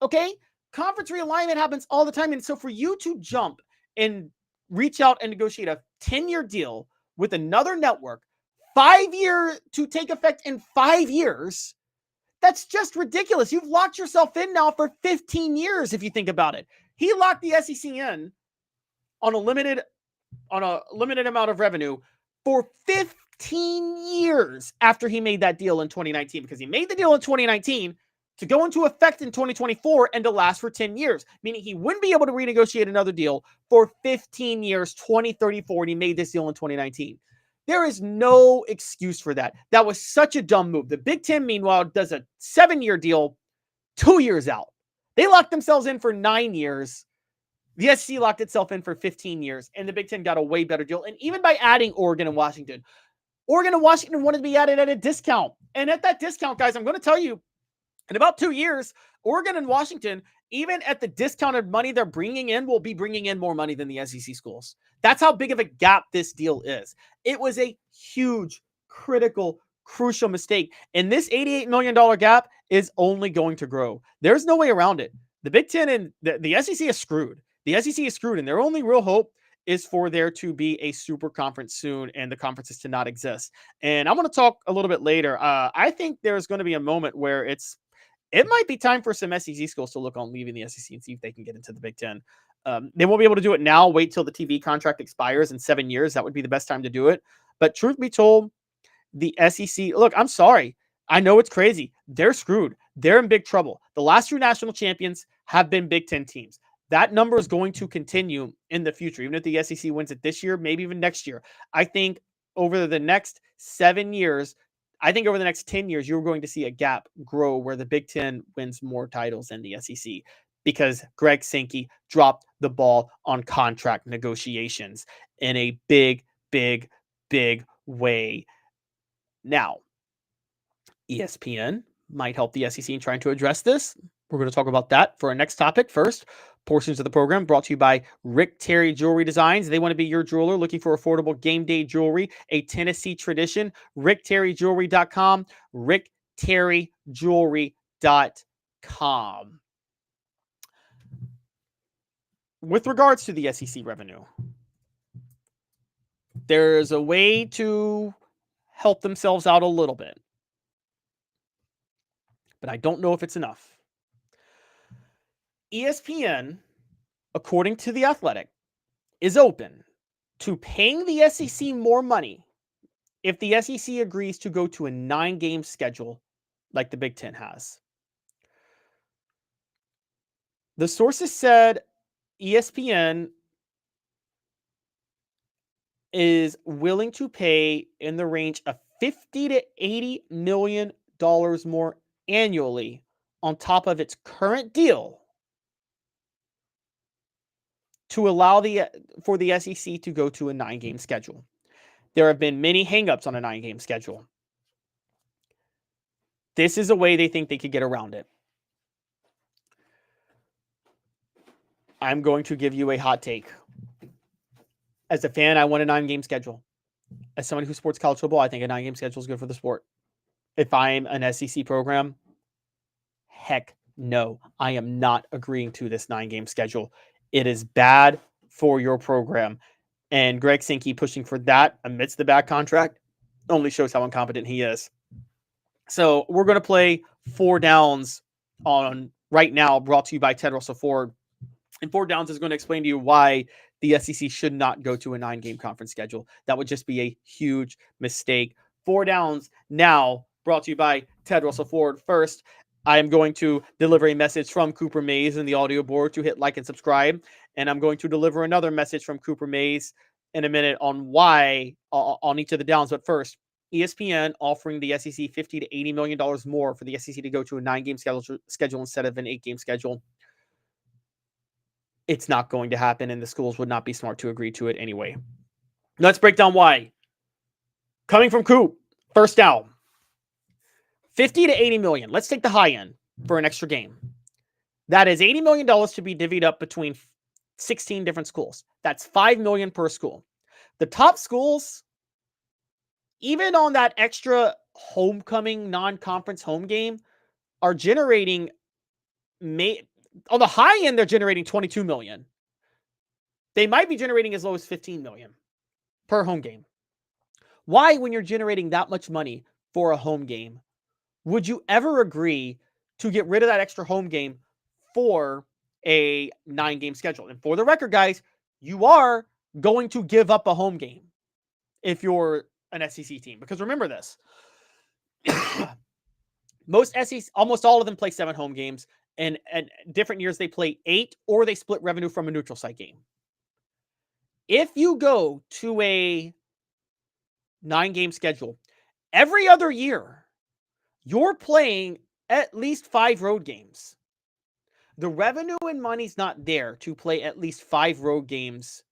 Okay? Conference realignment happens all the time. And so for you to jump and reach out and negotiate a 10-year deal with another network, 5 years to take effect in 5 years, that's just ridiculous. You've locked yourself in now for 15 years if you think about it. He locked the SEC in on a limited amount of revenue for 15 years after he made that deal in 2019, because he made the deal in 2019 to go into effect in 2024 and to last for 10 years, meaning he wouldn't be able to renegotiate another deal for 15 years, 2034, and he made this deal in 2019. There is no excuse for that. That was such a dumb move. The Big Ten, meanwhile, does a 7-year deal 2 years out. They locked themselves in for 9 years. The SEC locked itself in for 15 years, and the Big Ten got a way better deal. And even by adding Oregon and Washington wanted to be added at a discount. And at that discount, guys, I'm going to tell you, in about 2 years, Oregon and Washington, even at the discounted money they're bringing in, will be bringing in more money than the SEC schools. That's how big of a gap this deal is. It was a huge, critical, crucial mistake. And this $88 million gap is only going to grow. There's no way around it. The Big Ten and the SEC is screwed. The SEC is screwed, and their only real hope is for there to be a super conference soon and the conferences to not exist. And I'm going to talk a little bit later. I think there's going to be a moment where it might be time for some SEC schools to look on leaving the SEC and see if they can get into the Big Ten. They won't be able to do it now. Wait till the TV contract expires in 7 years. That would be the best time to do it. But truth be told, the SEC, look, I'm sorry. I know it's crazy. They're screwed. They're in big trouble. The last 2 national champions have been Big Ten teams. That number is going to continue in the future, even if the SEC wins it this year, maybe even next year. I think over the next 7 years, over the next 10 years, you're going to see a gap grow where the Big Ten wins more titles than the SEC because Greg Sankey dropped the ball on contract negotiations in a big, big, big way. Now, ESPN might help the SEC in trying to address this. We're going to talk about that for our next topic. First, portions of the program brought to you by Rick Terry Jewelry Designs. They want to be your jeweler looking for affordable game day jewelry, a Tennessee tradition. RickTerryJewelry.com, RickTerryJewelry.com. With regards to the SEC revenue, there's a way to help themselves out a little bit, but I don't know if it's enough. ESPN, according to The Athletic, is open to paying the SEC more money if the SEC agrees to go to a 9-game schedule like the Big Ten has. The sources said ESPN is willing to pay in the range of $50 to $80 million more annually on top of its current deal to allow for the SEC to go to a 9-game schedule. There have been many hangups on a 9-game schedule. This is a way they think they could get around it. I'm going to give you a hot take. As a fan, I want a 9-game schedule. as somebody who supports college football, I think a 9-game schedule is good for the sport. If I'm an SEC program, heck no, I am not agreeing to this 9-game schedule. It is bad for your program. And Greg Sankey pushing for that amidst the bad contract only shows how incompetent he is. So we're going to play 4 downs on right now, brought to you by Ted Russell Ford. And 4 downs is going to explain to you why the SEC should not go to a 9-game conference schedule. That would just be a huge mistake. 4 downs now, brought to you by Ted Russell Ford. First, I am going to deliver a message from Cooper Mays in the audio board to hit like and subscribe. And I'm going to deliver another message from Cooper Mays in a minute on why on each of the downs. But first, ESPN offering the SEC $50 to $80 million more for the SEC to go to a 9-game schedule instead of an 8-game schedule. It's not going to happen, and the schools would not be smart to agree to it anyway. Let's break down why. Coming from Coop, first down. $50 to $80 million. Let's take the high end for an extra game. That is $80 million to be divvied up between 16 different schools. That's $5 million per school. The top schools, even on that extra homecoming non-conference home game, are generating, on the high end, they're generating $22 million. They might be generating as low as $15 million per home game. Why, when you're generating that much money for a home game, would you ever agree to get rid of that extra home game for a 9-game schedule? And for the record, guys, you are going to give up a home game if you're an SEC team. Because remember this. Most SEC, almost all of them play 7 home games. And different years they play 8, or they split revenue from a neutral site game. If you go to a 9-game schedule, every other year, you're playing at least 5 road games. The revenue and money's not there to play at least 5 road games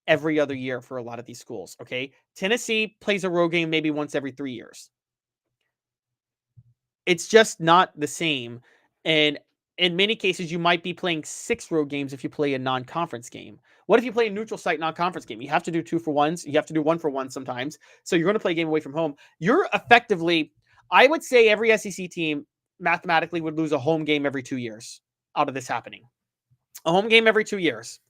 every other year for a lot of these schools, okay? Tennessee plays a road game maybe once every 3 years. It's just not the same. And in many cases, you might be playing 6 road games if you play a non-conference game. What if you play a neutral site non-conference game? You have to do 2 for 1s. You have to do 1 for 1 sometimes. So you're going to play a game away from home. You're effectively, I would say every SEC team mathematically would lose a home game every 2 years out of this happening. A home game every 2 years.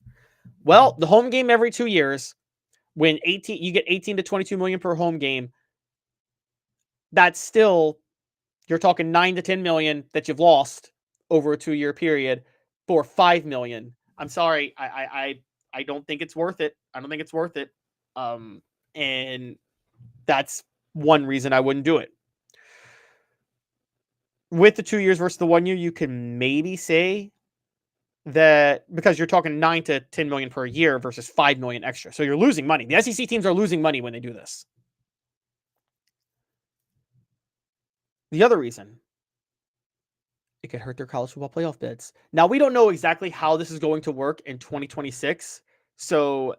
Well, the home game every 2 years, when you get 18 to 22 million per home game, that's still, you're talking 9 to 10 million that you've lost over a 2-year period for $5 million. I'm sorry. I don't think it's worth it. I don't think it's worth it. And that's one reason I wouldn't do it. With the 2 years versus the 1 year, you can maybe say that because you're talking 9 to 10 million per year versus 5 million extra. So you're losing money. The SEC teams are losing money when they do this. The other reason, it could hurt their college football playoff bids. Now, we don't know exactly how this is going to work in 2026. So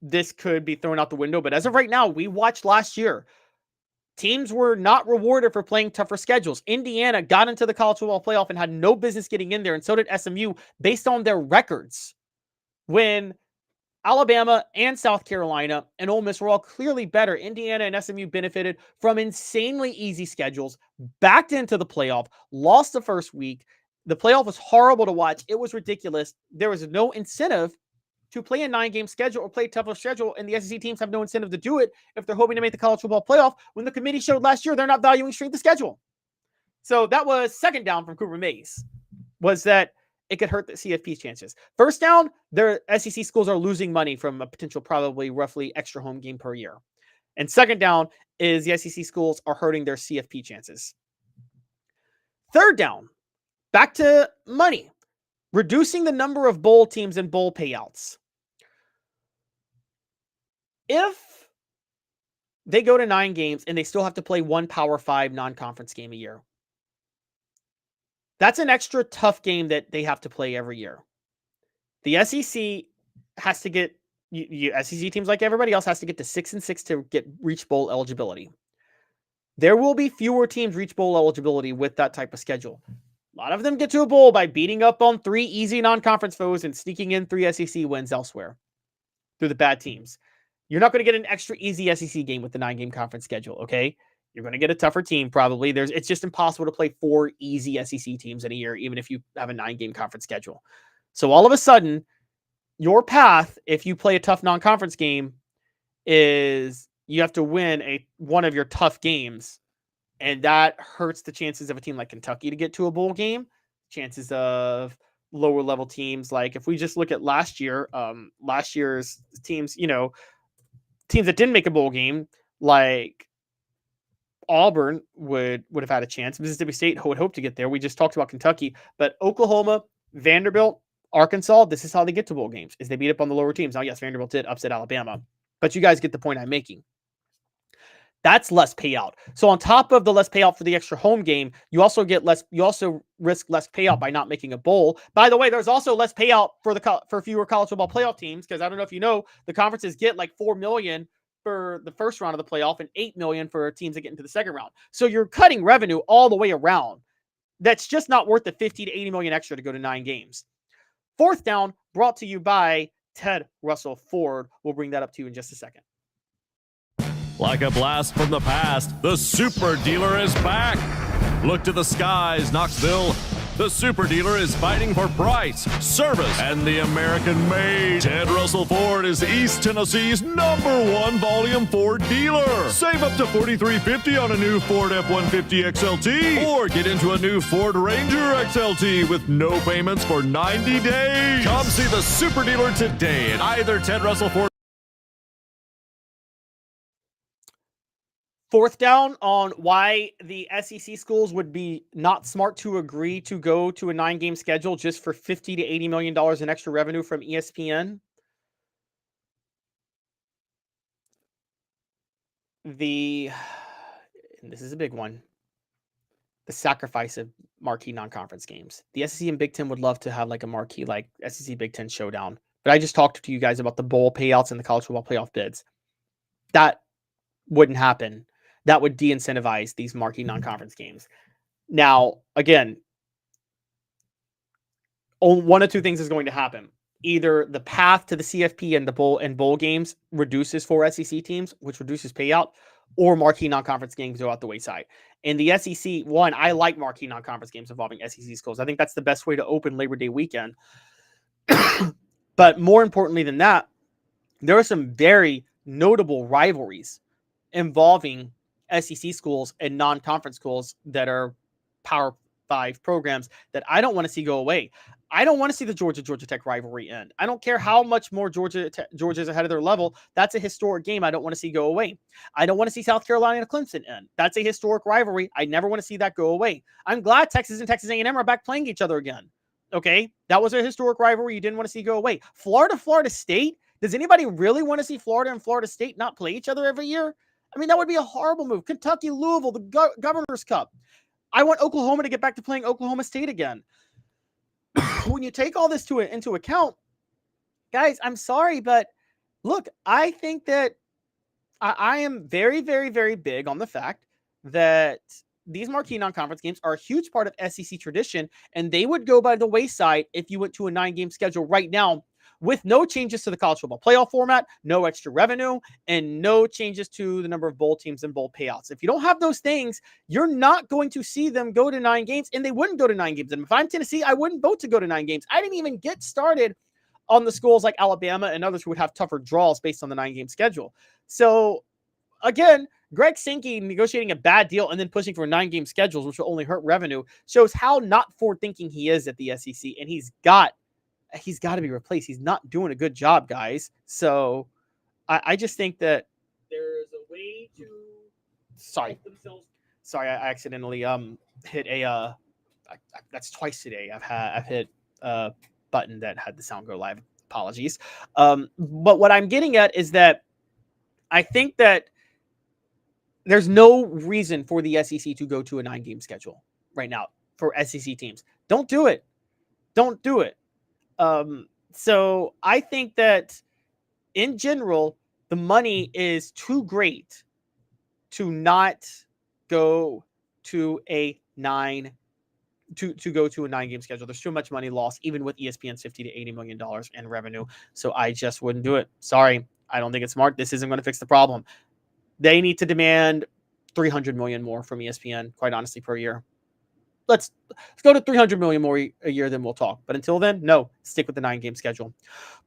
this could be thrown out the window. But as of right now, we watched last year, teams were not rewarded for playing tougher schedules. Indiana got into the college football playoff and had no business getting in there, and so did SMU based on their records. When Alabama and South Carolina and Ole Miss were all clearly better, Indiana and SMU benefited from insanely easy schedules, backed into the playoff, lost the first week. The playoff was horrible to watch. It was ridiculous. There was no incentive to play a 9-game schedule or play a tougher schedule, and the SEC teams have no incentive to do it if they're hoping to make the college football playoff, when the committee showed last year they're not valuing strength of schedule. So that was second down from Cooper Mays, was that it could hurt the CFP's chances. First down, their SEC schools are losing money from a potential probably roughly extra home game per year. And second down is the SEC schools are hurting their CFP chances. Third down, back to money. Reducing the number of bowl teams and bowl payouts. If they go to 9 games and they still have to play 1 Power 5 non-conference game a year, that's an extra tough game that they have to play every year. The SEC has to get, SEC teams like everybody else has to get to 6-6 to reach bowl eligibility. There will be fewer teams reach bowl eligibility with that type of schedule. A lot of them get to a bowl by beating up on 3 easy non-conference foes and sneaking in 3 SEC wins elsewhere through the bad teams. You're not going to get an extra easy SEC game with the 9-game conference schedule, okay? You're going to get a tougher team probably. It's just impossible to play 4 easy SEC teams in a year, even if you have a 9-game conference schedule. So all of a sudden, your path, if you play a tough non-conference game, is you have to win one of your tough games. And that hurts the chances of a team like Kentucky to get to a bowl game. Chances of lower level teams, like if we just look at last year's teams, teams that didn't make a bowl game, like Auburn would have had a chance. Mississippi State would hope to get there. We just talked about Kentucky, but Oklahoma, Vanderbilt, Arkansas, this is how they get to bowl games, is they beat up on the lower teams. Now, yes, Vanderbilt did upset Alabama, but you guys get the point I'm making. That's less payout. So on top of the less payout for the extra home game, you also risk less payout by not making a bowl. By the way, there's also less payout for fewer college football playoff teams, because I don't know if you know, the conferences get like $4 million for the first round of the playoff and $8 million for teams that get into the second round. So you're cutting revenue all the way around. That's just not worth the 50 to 80 million extra to go to 9 games. Fourth down, brought to you by Ted Russell Ford. We'll bring that up to you in just a second. Like a blast from the past, the Super Dealer is back. Look to the skies, Knoxville. The Super Dealer is fighting for price, service, and the American-made. Ted Russell Ford is East Tennessee's #1 volume Ford dealer. Save up to $4,350 on a new Ford F-150 XLT, or get into a new Ford Ranger XLT with no payments for 90 days. Come see the Super Dealer today at either Ted Russell Ford. Fourth down on why the SEC schools would be not smart to agree to go to a 9-game schedule just for $50 to $80 million in extra revenue from ESPN. And this is a big one, the sacrifice of marquee non-conference games. The SEC and Big Ten would love to have like a marquee, like SEC Big Ten showdown. But I just talked to you guys about the bowl payouts and the college football playoff bids. That wouldn't happen. That would de-incentivize these marquee non-conference games. Now, again, one of two things is going to happen. Either the path to the CFP and the bowl games reduces for SEC teams, which reduces payout, or marquee non-conference games go out the wayside. In the SEC, I like marquee non-conference games involving SEC schools. I think that's the best way to open Labor Day weekend. But more importantly than that, there are some very notable rivalries involving SEC schools and non-conference schools that are Power 5 programs that I don't want to see go away. I don't want to see the Georgia Tech rivalry end. I don't care how much more Georgia's ahead of their level. That's a historic game I don't want to see go away. I don't want to see South Carolina and Clemson end. That's a historic rivalry. I never want to see that go away. I'm glad Texas and Texas A&M are back playing each other again. Okay? That was a historic rivalry you didn't want to see go away. Florida State? Does anybody really want to see Florida and Florida State not play each other every year? I mean, that would be a horrible move. Kentucky, Louisville, the Governor's Cup. I want Oklahoma to get back to playing Oklahoma State again. When you take all this into account, guys, I'm sorry, but look, I think that I am very, very, very big on the fact that these marquee non-conference games are a huge part of SEC tradition, and they would go by the wayside if you went to a 9-game schedule right now with no changes to the college football playoff format, no extra revenue, and no changes to the number of bowl teams and bowl payouts. If you don't have those things, you're not going to see them go to 9 games, and they wouldn't go to 9 games. And if I'm Tennessee, I wouldn't vote to go to 9 games. I didn't even get started on the schools like Alabama and others who would have tougher draws based on the 9-game schedule. So, again, Greg Sankey negotiating a bad deal and then pushing for 9-game schedules, which will only hurt revenue, shows how not forward-thinking he is at the SEC, and he's got to be replaced. He's not doing a good job, guys. So I just think that there's a way to help themselves. Sorry, I accidentally hit a that's twice today. I've hit a button that had the sound go live. Apologies. But what I'm getting at is that I think that there's no reason for the SEC to go to a 9-game schedule right now for SEC teams. Don't do it. Don't do it. So I think that in general, the money is too great to not go to a 9-game schedule. There's too much money lost, even with ESPN's $50 to $80 million in revenue. So I just wouldn't do it. Sorry. I don't think it's smart. This isn't going to fix the problem. They need to demand $300 million more from ESPN, quite honestly, per year. Let's go to $300 million more a year, then we'll talk. But until then, no, stick with the 9-game schedule.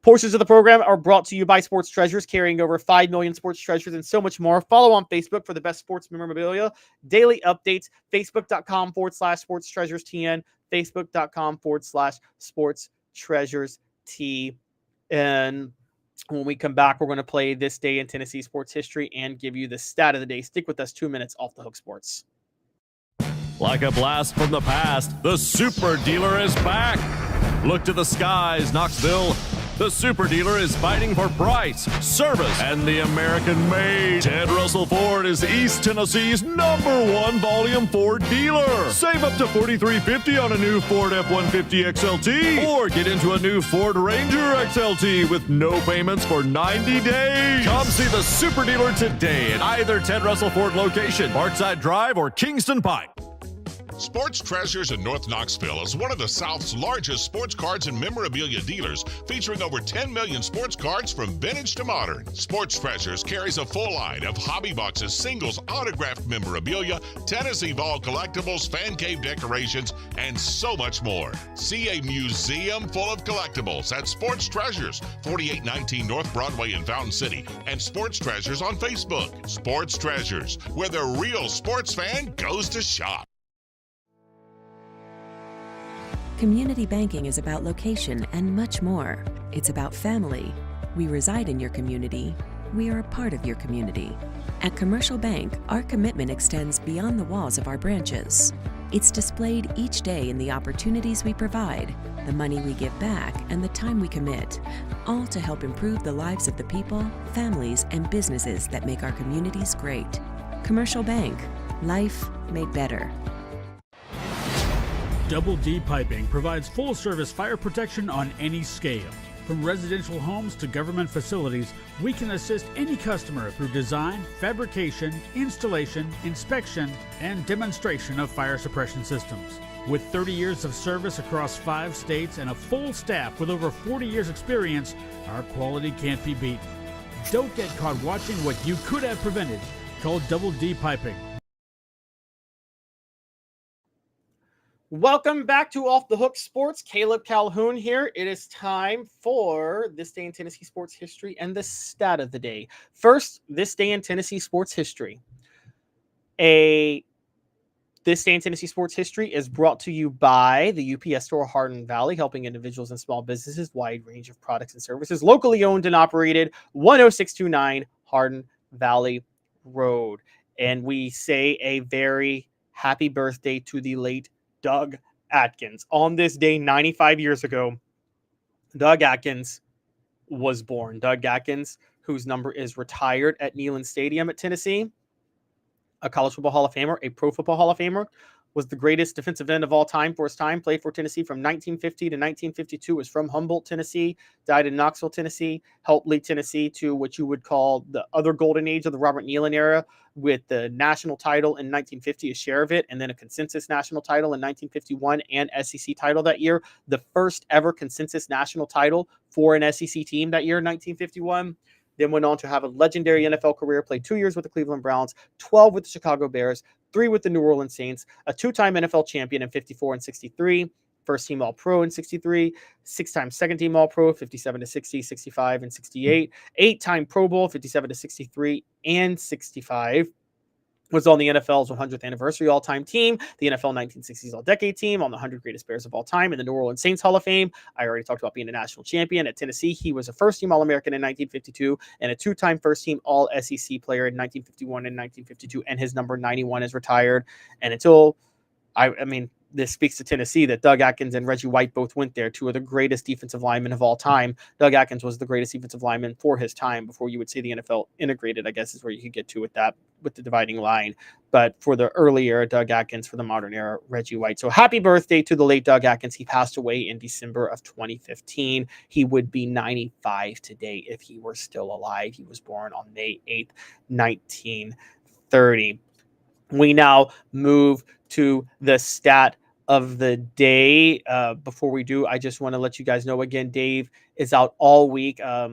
Portions of the program are brought to you by Sports Treasures, carrying over 5 million sports treasures and so much more. Follow on Facebook for the best sports memorabilia, daily updates, facebook.com/sports treasures TN, facebook.com/sports treasures TN. When we come back, we're going to play This Day in Tennessee Sports History and give you the stat of the day. Stick with us, 2 minutes off the hook sports. Like a blast from the past, the Super Dealer is back. Look to the skies, Knoxville. The Super Dealer is fighting for price, service, and the American-made. Ted Russell Ford is East Tennessee's #1 volume Ford dealer. Save up to $4,350 on a new Ford F-150 XLT, or get into a new Ford Ranger XLT with no payments for 90 days. Come see the Super Dealer today at either Ted Russell Ford location, Parkside Drive, or Kingston Pike. Sports Treasures in North Knoxville is one of the South's largest sports cards and memorabilia dealers, featuring over 10 million sports cards from vintage to modern. Sports Treasures carries a full line of hobby boxes, singles, autographed memorabilia, Tennessee Vol collectibles, fan cave decorations, and so much more. See a museum full of collectibles at Sports Treasures, 4819 North Broadway in Fountain City, and Sports Treasures on Facebook. Sports Treasures, where the real sports fan goes to shop. Community banking is about location and much more. It's about family. We reside in your community. We are a part of your community. At Commercial Bank, our commitment extends beyond the walls of our branches. It's displayed each day in the opportunities we provide, the money we give back, and the time we commit, all to help improve the lives of the people, families, and businesses that make our communities great. Commercial Bank, life made better. Double D Piping provides full-service fire protection on any scale. From residential homes to government facilities, we can assist any customer through design, fabrication, installation, inspection, and demonstration of fire suppression systems. With 30 years of service across 5 states and a full staff with over 40 years experience, our quality can't be beaten. Don't get caught watching what you could have prevented. Call Double D Piping. Welcome back to Off the Hook Sports. Caleb Calhoun here. It is time for This Day in Tennessee Sports History and the stat of the day. First, This Day in Tennessee Sports History. This Day in Tennessee Sports History is brought to you by the UPS Store Hardin Valley, helping individuals and small businesses, wide range of products and services, locally owned and operated, 10629 Hardin Valley Road. And we say a very happy birthday to the late Doug Atkins. On this day, 95 years ago, Doug Atkins was born. Doug Atkins, whose number is retired at Neyland Stadium at Tennessee, a college football Hall of Famer, a pro football Hall of Famer, was the greatest defensive end of all time for his time, played for Tennessee from 1950 to 1952, was from Humboldt, Tennessee, died in Knoxville, Tennessee, helped lead Tennessee to what you would call the other golden age of the Robert Neyland era, with the national title in 1950, a share of it, and then a consensus national title in 1951 and SEC title that year. The first ever consensus national title for an SEC team that year in 1951. Then went on to have a legendary NFL career, played 2 years with the Cleveland Browns, 12 with the Chicago Bears, 3 with the New Orleans Saints, a 2-time NFL champion in 54 and 63, first-team All-Pro in 63, 6-time second-team All-Pro, 57 to 60, 65, and 68, 8-time Pro Bowl, 57 to 63, and 65. Was on the NFL's 100th anniversary all-time team, the NFL 1960s all-decade team, on the 100 greatest Bears of all time, in the New Orleans Saints Hall of Fame. I already talked about being a national champion. At Tennessee, he was a first-team All-American in 1952 and a 2-time first-team All-SEC player in 1951 and 1952, and his number 91 is retired. And until, this speaks to Tennessee that Doug Atkins and Reggie White both went there, 2 of the greatest defensive linemen of all time. Doug Atkins was the greatest defensive lineman for his time before you would see the NFL integrated, I guess is where you could get to with that, with the dividing line. But for the early era, Doug Atkins; for the modern era, Reggie White. So happy birthday to the late Doug Atkins. He passed away in December of 2015. He would be 95 today if he were still alive. He was born on May 8th, 1930. We now move to the stat of the day. Before we do, I just want to let you guys know again, Dave is out all week. I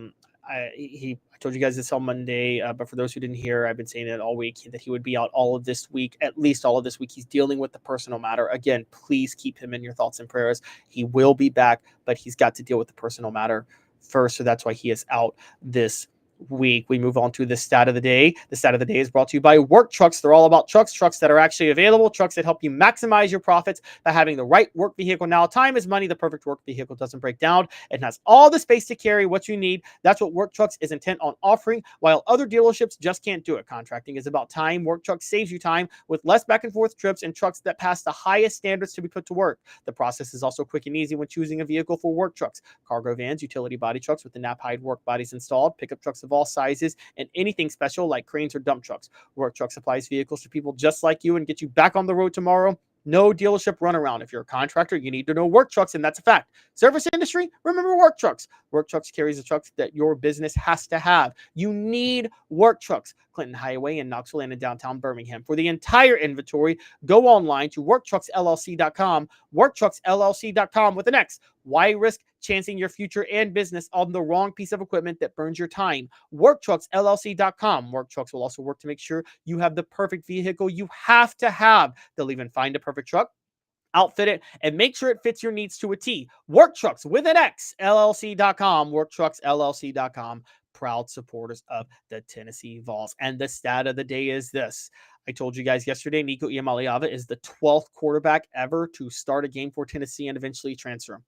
I told you guys this on Monday, but for those who didn't hear, I've been saying it all week that he would be out all of this week, at least all of this week. He's dealing with the personal matter. Again, please keep him in your thoughts and prayers. He will be back, but he's got to deal with the personal matter first, so that's why he is out this week. We move on to the stat of the day. The stat of the day is brought to you by Work Trucks. They're all about trucks that are actually available, trucks that help you maximize your profits by having the right work vehicle. Now, time is money. The perfect work vehicle doesn't break down. It has all the space to carry what you need. That's what Work Trucks is intent on offering, while other dealerships just can't do it. Contracting is about time. Work Trucks saves you time with less back and forth trips and trucks that pass the highest standards to be put to work. The process is also quick and easy when choosing a vehicle for Work Trucks. Cargo vans, utility body trucks with the nap hide work bodies installed, pickup trucks of all sizes, and anything special like cranes or dump trucks. Work Truck supplies vehicles to people just like you and get you back on the road tomorrow. No dealership runaround. If you're a contractor, you need to know Work Trucks, and that's a fact. Service industry, remember Work Trucks. Work Trucks carries the trucks that your business has to have. You need Work Trucks. Clinton Highway in Knoxville and in downtown Birmingham. For the entire inventory, go online to worktrucksllc.com, worktrucksllc.com with an X. Why risk chancing your future and business on the wrong piece of equipment that burns your time? Worktrucksllc.com. Work Trucks will also work to make sure you have the perfect vehicle you have to have. They'll even find a perfect truck, outfit it, and make sure it fits your needs to a T. Work Trucks with an X, LLC.com, worktrucksllc.com. Proud supporters of the Tennessee Vols. And the stat of the day is this. I told you guys yesterday, Nico Iamaleava is the 12th quarterback ever to start a game for Tennessee and eventually transfer.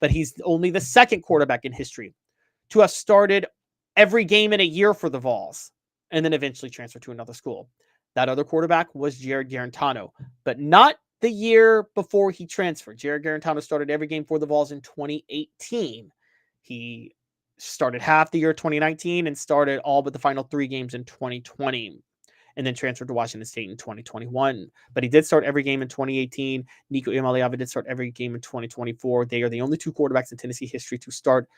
But he's only the second quarterback in history to have started every game in a year for the Vols and then eventually transfer to another school. That other quarterback was Jared Garantano, but not the year before he transferred. Jared Garantano started every game for the Vols in 2018. He started half the year 2019 and started all but the final 3 games in 2020 and then transferred to Washington State in 2021. But he did start every game in 2018. Nico Iamaleava did start every game in 2024. They are the only 2 quarterbacks in Tennessee history to start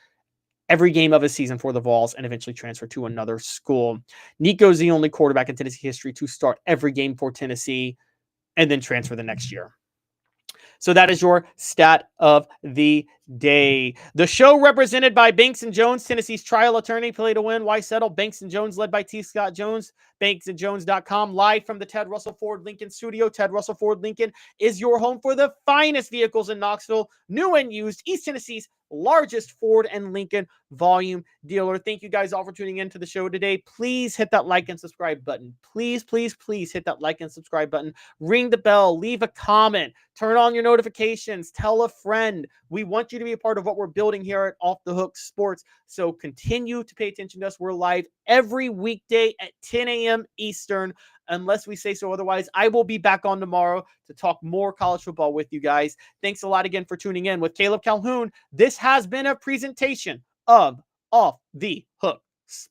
every game of a season for the Vols and eventually transfer to another school. Nico is the only quarterback in Tennessee history to start every game for Tennessee and then transfer the next year. So that is your stat of the day. The show represented by Banks & Jones, Tennessee's trial attorney. Play to win, why settle? Banks & Jones, led by T. Scott Jones. BanksandJones.com, live from the Ted Russell Ford Lincoln studio. Ted Russell Ford Lincoln is your home for the finest vehicles in Knoxville, new and used, East Tennessee's largest Ford and Lincoln volume dealer. Thank you guys all for tuning into the show today. Please hit that like and subscribe button. Please, please, please hit that like and subscribe button. Ring the bell, leave a comment, turn on your notifications, tell a friend. We want you to be a part of what we're building here at Off the Hook Sports. So continue to pay attention to us. We're live every weekday at 10 a.m. Eastern, unless we say so otherwise. I will be back on tomorrow to talk more college football with you guys. Thanks a lot again for tuning in. With Caleb Calhoun, this has been a presentation of Off the Hook Sports.